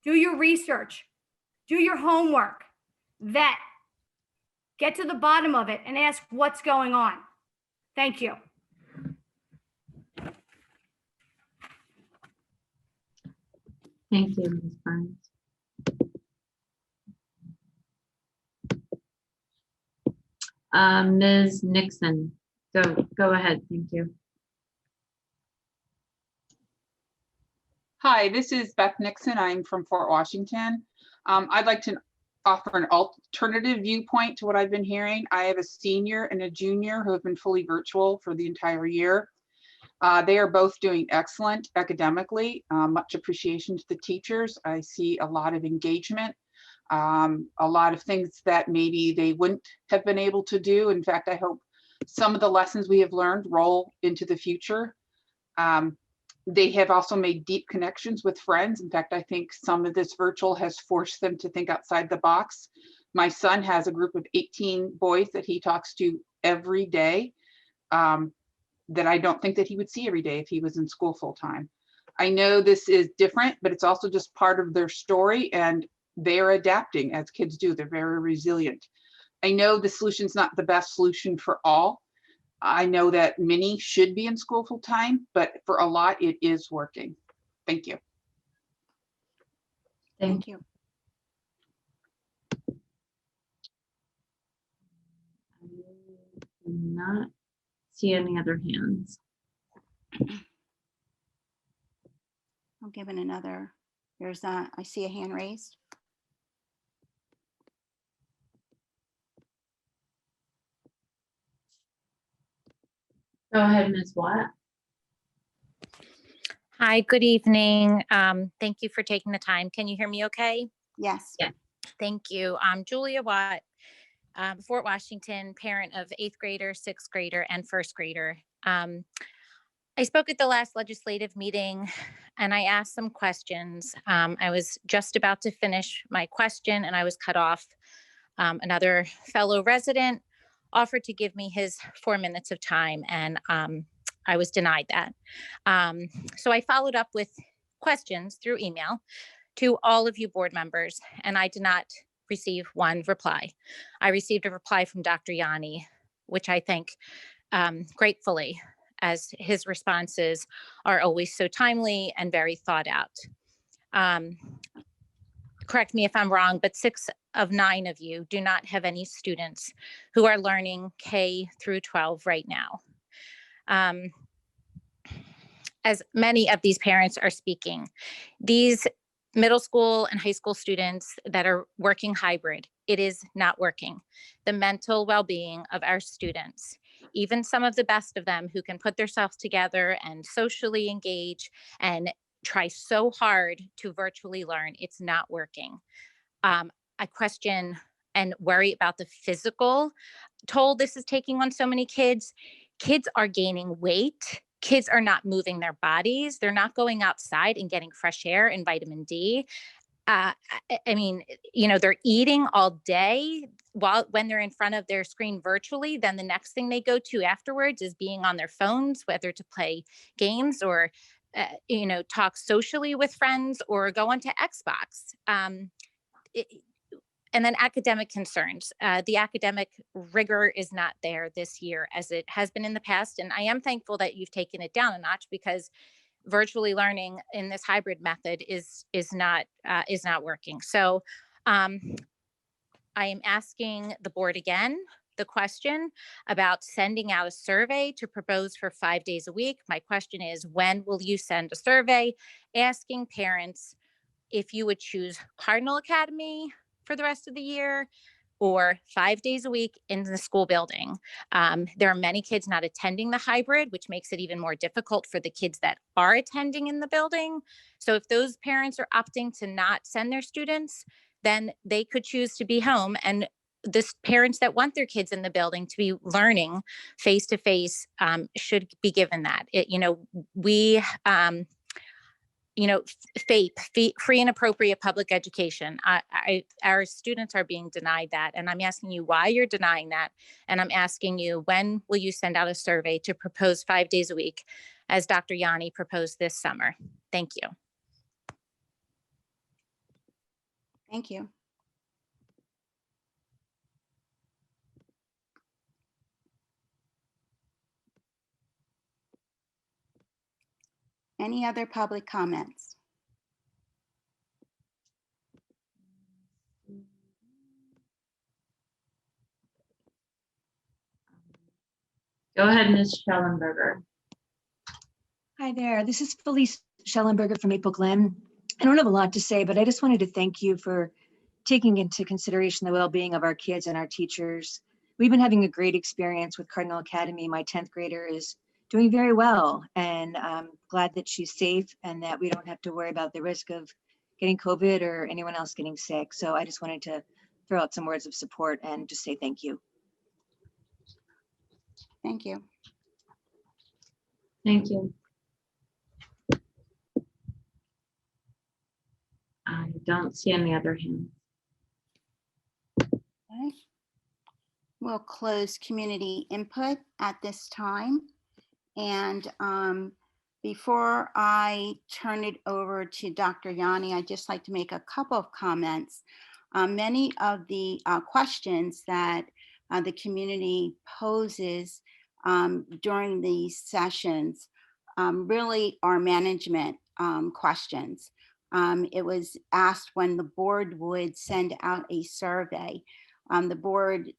do your research, do your homework, vet, get to the bottom of it and ask what's going on. Thank you. Thank you, Ms. Burns. Ms. Nixon, go ahead. Thank you. Hi, this is Beth Nixon. I'm from Fort Washington. I'd like to offer an alternative viewpoint to what I've been hearing. I have a senior and a junior who have been fully virtual for the entire year. They are both doing excellent academically. Much appreciation to the teachers. I see a lot of engagement, a lot of things that maybe they wouldn't have been able to do. In fact, I hope some of the lessons we have learned roll into the future. They have also made deep connections with friends. In fact, I think some of this virtual has forced them to think outside the box. My son has a group of 18 boys that he talks to every day that I don't think that he would see every day if he was in school full time. I know this is different, but it's also just part of their story, and they are adapting as kids do. They're very resilient. I know the solution's not the best solution for all. I know that many should be in school full time, but for a lot, it is working. Thank you. Thank you. I do not see any other hands. I'll give it another. I see a hand raised. Go ahead, Ms. Watt. Hi, good evening. Thank you for taking the time. Can you hear me okay? Yes. Yeah. Thank you. I'm Julia Watt, Fort Washington, parent of 8th grader, 6th grader, and 1st grader. I spoke at the last legislative meeting and I asked some questions. I was just about to finish my question and I was cut off. Another fellow resident offered to give me his 4 minutes of time and I was denied that. So I followed up with questions through email to all of you board members and I did not receive one reply. I received a reply from Dr. Yanni, which I thank gratefully, as his responses are always so timely and very thought out. Correct me if I'm wrong, but 6 of 9 of you do not have any students who are learning K through 12 right now. As many of these parents are speaking, these middle school and high school students that are working hybrid, it is not working. The mental well-being of our students, even some of the best of them who can put themselves together and socially engage and try so hard to virtually learn, it's not working. I question and worry about the physical toll this is taking on so many kids. Kids are gaining weight. Kids are not moving their bodies. They're not going outside and getting fresh air and vitamin D. I mean, you know, they're eating all day when they're in front of their screen virtually. Then the next thing they go to afterwards is being on their phones, whether to play games or, you know, talk socially with friends or go onto Xbox. And then academic concerns. The academic rigor is not there this year as it has been in the past. And I am thankful that you've taken it down a notch because virtually learning in this hybrid method is not working. So I am asking the board again the question about sending out a survey to propose for 5 days a week. My question is, when will you send a survey asking parents if you would choose Cardinal Academy for the rest of the year or 5 days a week in the school building? There are many kids not attending the hybrid, which makes it even more difficult for the kids that are attending in the building. So if those parents are opting to not send their students, then they could choose to be home. And the parents that want their kids in the building to be learning face to face should be given that. FAPE, free and appropriate public education. Our students are being denied that. And I'm asking you why you're denying that. And I'm asking you, when will you send out a survey to propose 5 days a week as Dr. Yanni proposed this summer? Thank you. Thank you. Any other public comments? Go ahead, Ms. Schellenberger. Hi there, this is Felice Schellenberger from Maple Glen. I don't have a lot to say, but I just wanted to thank you for taking into consideration the well-being of our kids and our teachers. We've been having a great experience with Cardinal Academy. My 10th grader is doing very well, and I'm glad that she's safe and that we don't have to worry about the risk of getting COVID or anyone else getting sick. So I just wanted to throw out some words of support and just say thank you. Thank you. Thank you. I don't see any other hands. Okay. We'll close community input at this time. And before I turn it over to Dr. Yanni, I'd just like to make a couple of comments. Many of the questions that the community poses during these sessions really are management questions. It was asked when the board would send out a survey. The board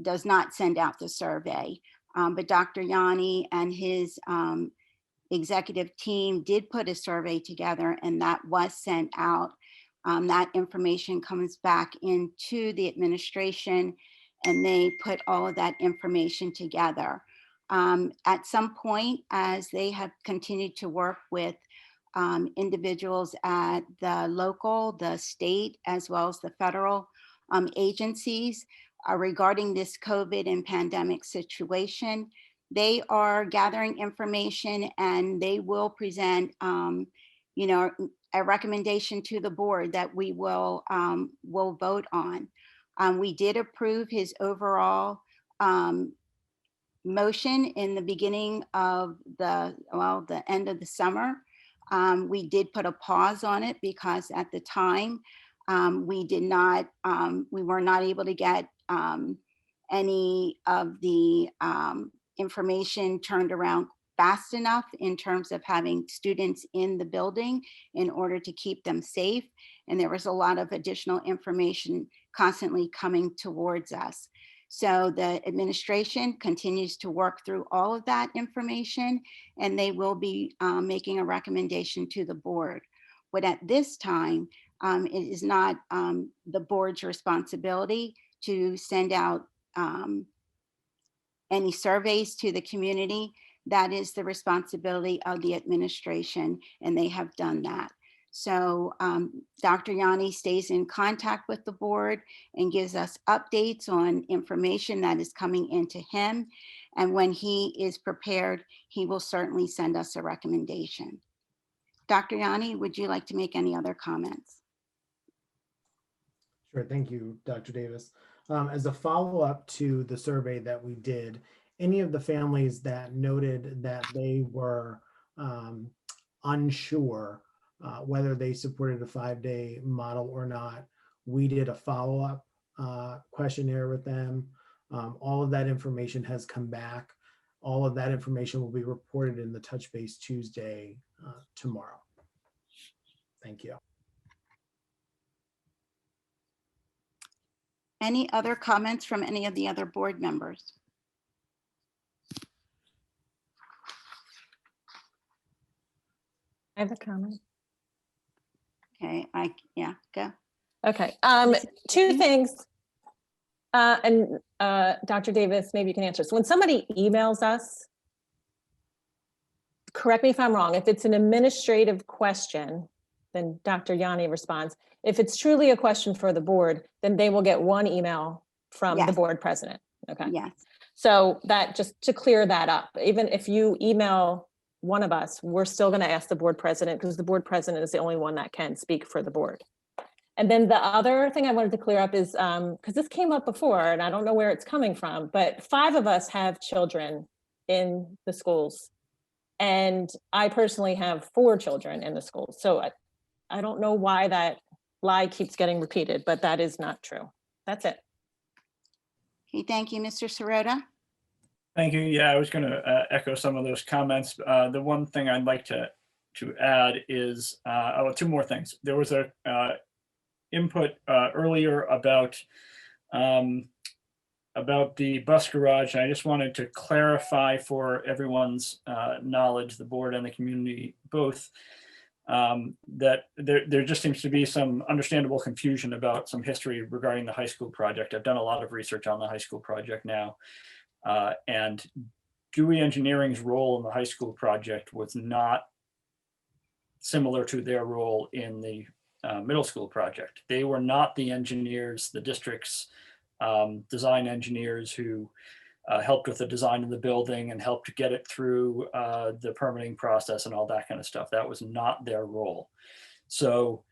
does not send out the survey, but Dr. Yanni and his executive team did put a survey together and that was sent out. That information comes back into the administration and they put all of that information together. At some point, as they have continued to work with individuals at the local, the state, as well as the federal agencies regarding this COVID and pandemic situation, They are gathering information and they will present, you know, a recommendation to the board that we will vote on. We did approve his overall motion in the beginning of the end of the summer. We did put a pause on it because at the time we were not able to get any of the information turned around fast enough in terms of having students in the building in order to keep them safe. And there was a lot of additional information constantly coming towards us. So the administration continues to work through all of that information, and they will be making a recommendation to the board. But at this time, it is not the board's responsibility to send out any surveys to the community. That is the responsibility of the administration, and they have done that. So Dr. Yanni stays in contact with the board and gives us updates on information that is coming into him. And when he is prepared, he will certainly send us a recommendation. Dr. Yanni, would you like to make any other comments? Sure, thank you, Dr. Davis. As a follow-up to the survey that we did, any of the families that noted that they were unsure whether they supported a 5-day model or not, we did a follow-up questionnaire with them. All of that information has come back. All of that information will be reported in the Touch Base Tuesday tomorrow. Thank you. Any other comments from any of the other board members? I have a comment. Okay, go. Okay, two things. And Dr. Davis, maybe you can answer. So when somebody emails us, correct me if I'm wrong, if it's an administrative question, then Dr. Yanni responds. If it's truly a question for the board, then they will get one email from the board president. Okay. Yes. So that, just to clear that up, even if you email one of us, we're still going to ask the board president, because the board president is the only one that can speak for the board. And then the other thing I wanted to clear up is, because this came up before and I don't know where it's coming from, but 5 of us have children in the schools. And I personally have 4 children in the schools. So I don't know why that lie keeps getting repeated, but that is not true. That's it. Okay, thank you, Mr. Sirota. Thank you. Yeah, I was going to echo some of those comments. The one thing I'd like to add is 2 more things. There was a input earlier about the bus garage. I just wanted to clarify for everyone's knowledge, the board and the community both, that there just seems to be some understandable confusion about some history regarding the high school project. I've done a lot of research on the high school project now, and Dewey Engineering's role in the high school project was not similar to their role in the middle school project. They were not the engineers, the district's design engineers who helped with the design of the building and helped to get it through the permitting process and all that kind of stuff. That was not their role. So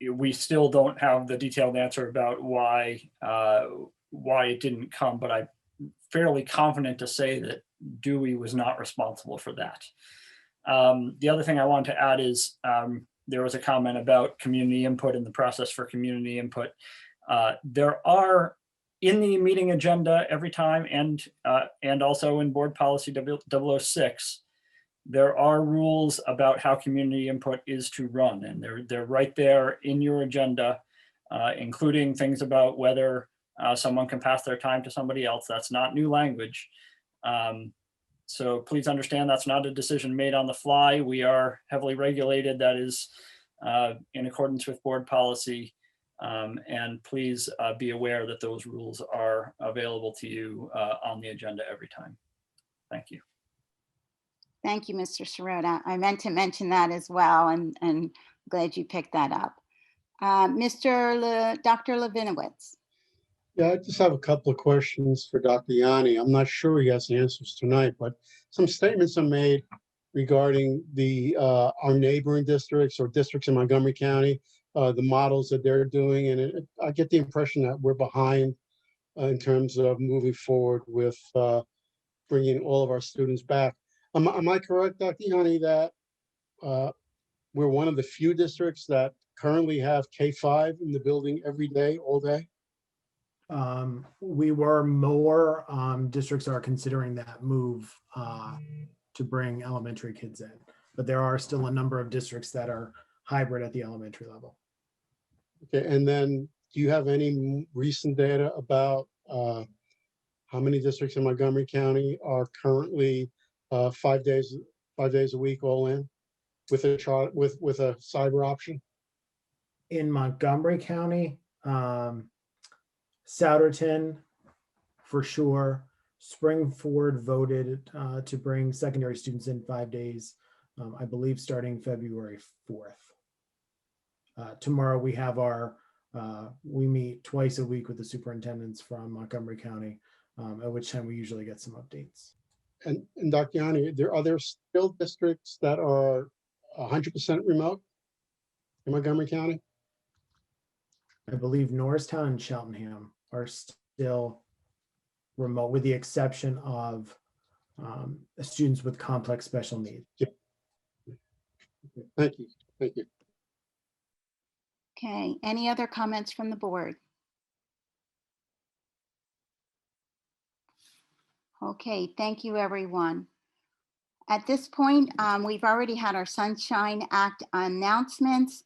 we still don't have the detailed answer about why it didn't come, but I'm fairly confident to say that Dewey was not responsible for that. The other thing I want to add is there was a comment about community input and the process for community input. There are in the meeting agenda every time, and also in board policy 006, there are rules about how community input is to run, and they're right there in your agenda, including things about whether someone can pass their time to somebody else. That's not new language. So please understand that's not a decision made on the fly. We are heavily regulated. That is in accordance with board policy. And please be aware that those rules are available to you on the agenda every time. Thank you. Thank you, Mr. Sirota. I meant to mention that as well, and glad you picked that up. Dr. Levinowitz. Yeah, I just have a couple of questions for Dr. Yanni. I'm not sure he has the answers tonight, but some statements are made regarding our neighboring districts or districts in Montgomery County, the models that they're doing. And I get the impression that we're behind in terms of moving forward with bringing all of our students back. Am I correct, Dr. Yanni, that we're one of the few districts that currently have K-5 in the building every day, all day? We were more, districts are considering that move to bring elementary kids in, but there are still a number of districts that are hybrid at the elementary level. Okay, and then do you have any recent data about how many districts in Montgomery County are currently 5 days a week all in with a cyber option? In Montgomery County, Souderton, for sure. Springford voted to bring secondary students in 5 days, I believe starting February 4th. Tomorrow we have we meet twice a week with the superintendents from Montgomery County, at which time we usually get some updates. And Dr. Yanni, are there still districts that are 100% remote in Montgomery County? I believe Norristown and Cheltenham are still remote, with the exception of students with complex special needs. Yeah. Okay. Thank you. Thank you. Okay, any other comments from the board? Okay, thank you, everyone. At this point, we've already had our Sunshine Act announcements.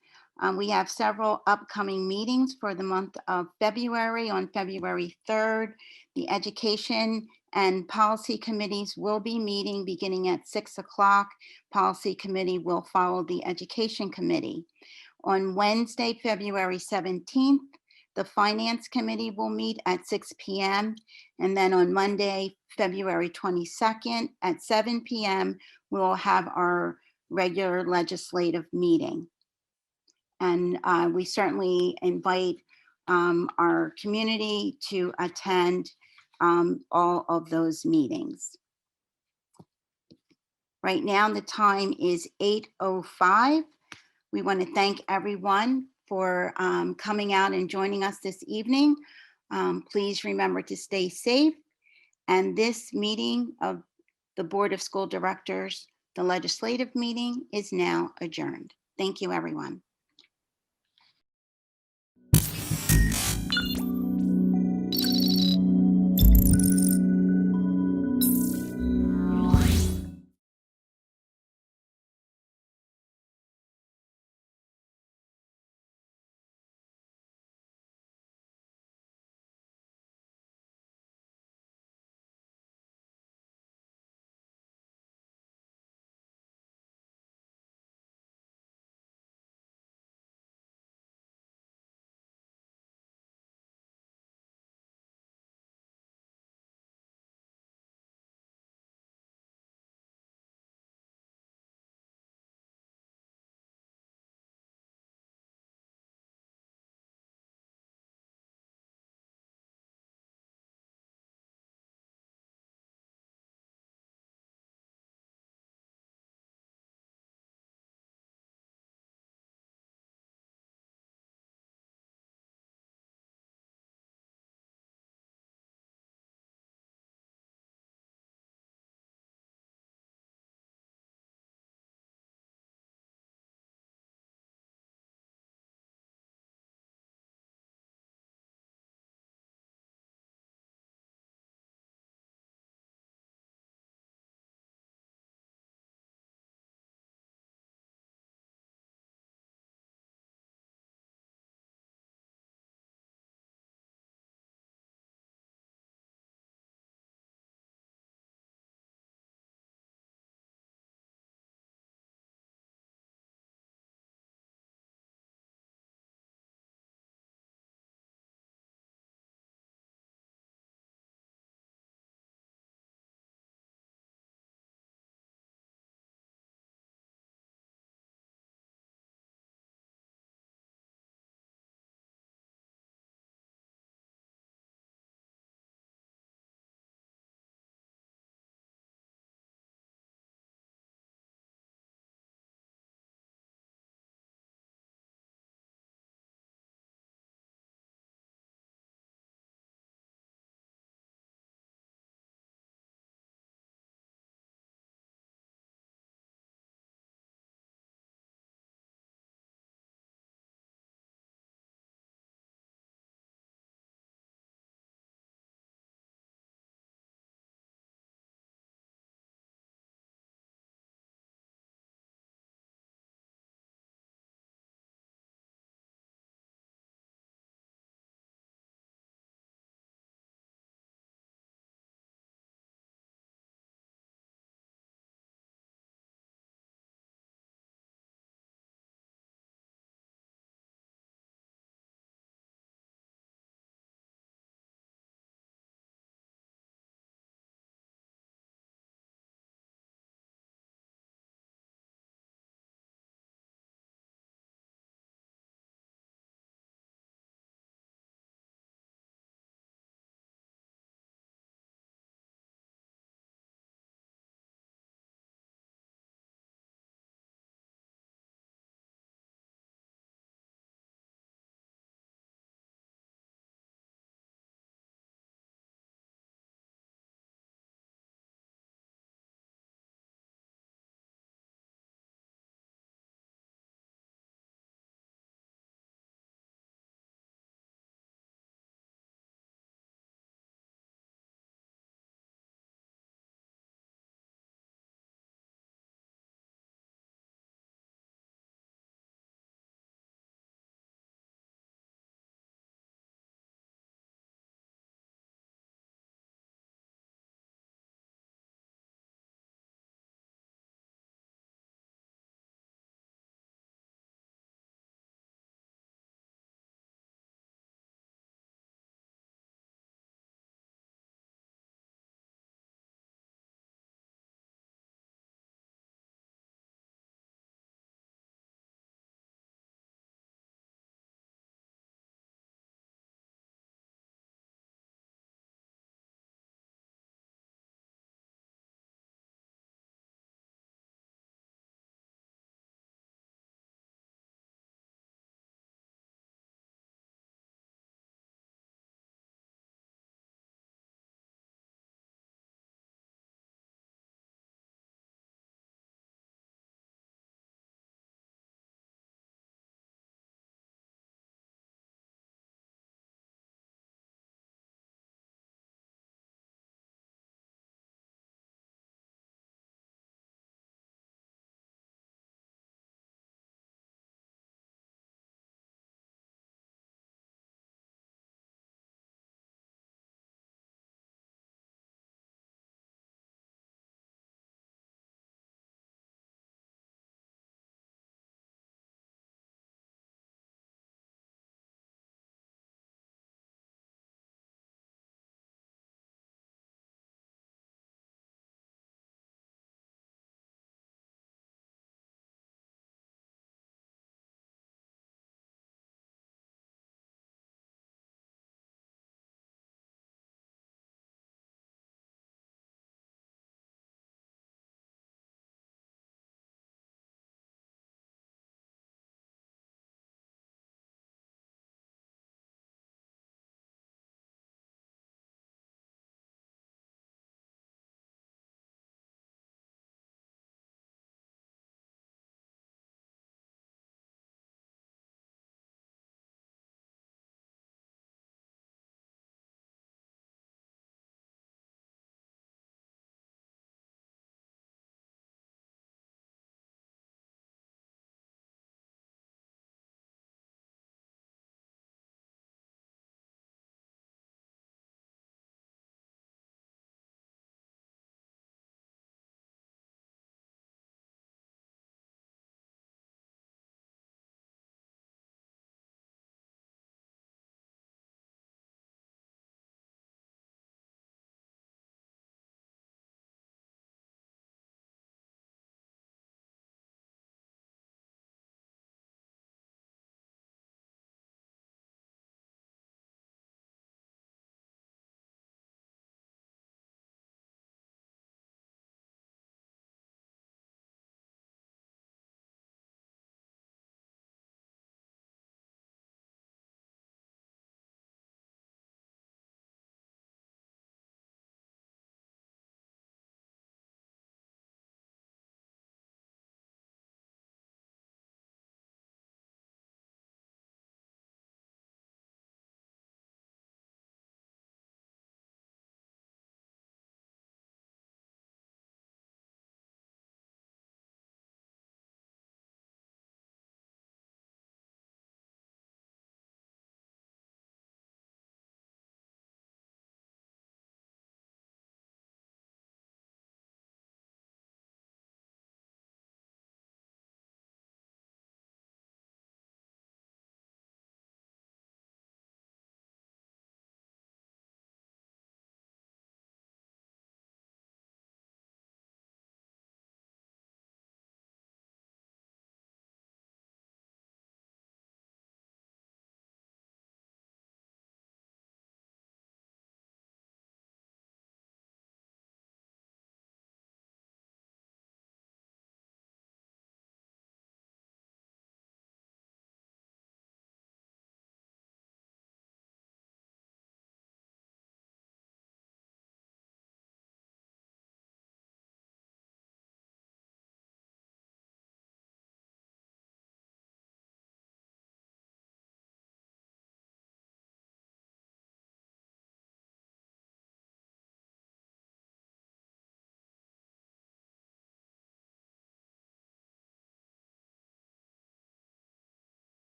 We have several upcoming meetings for the month of February. On February 3rd, the Education and Policy Committees will be meeting beginning at 6 o'clock. Policy Committee will follow the Education Committee. On Wednesday, February 17th, the Finance Committee will meet at 6 p.m. And then on Monday, February 22nd at 7 p.m., we'll have our regular legislative meeting. And we certainly invite our community to attend all of those meetings. Right now, the time is 8:05. We want to thank everyone for coming out and joining us this evening. Please remember to stay safe. And this meeting of the Board of School Directors, the legislative meeting, is now adjourned. Thank you, everyone.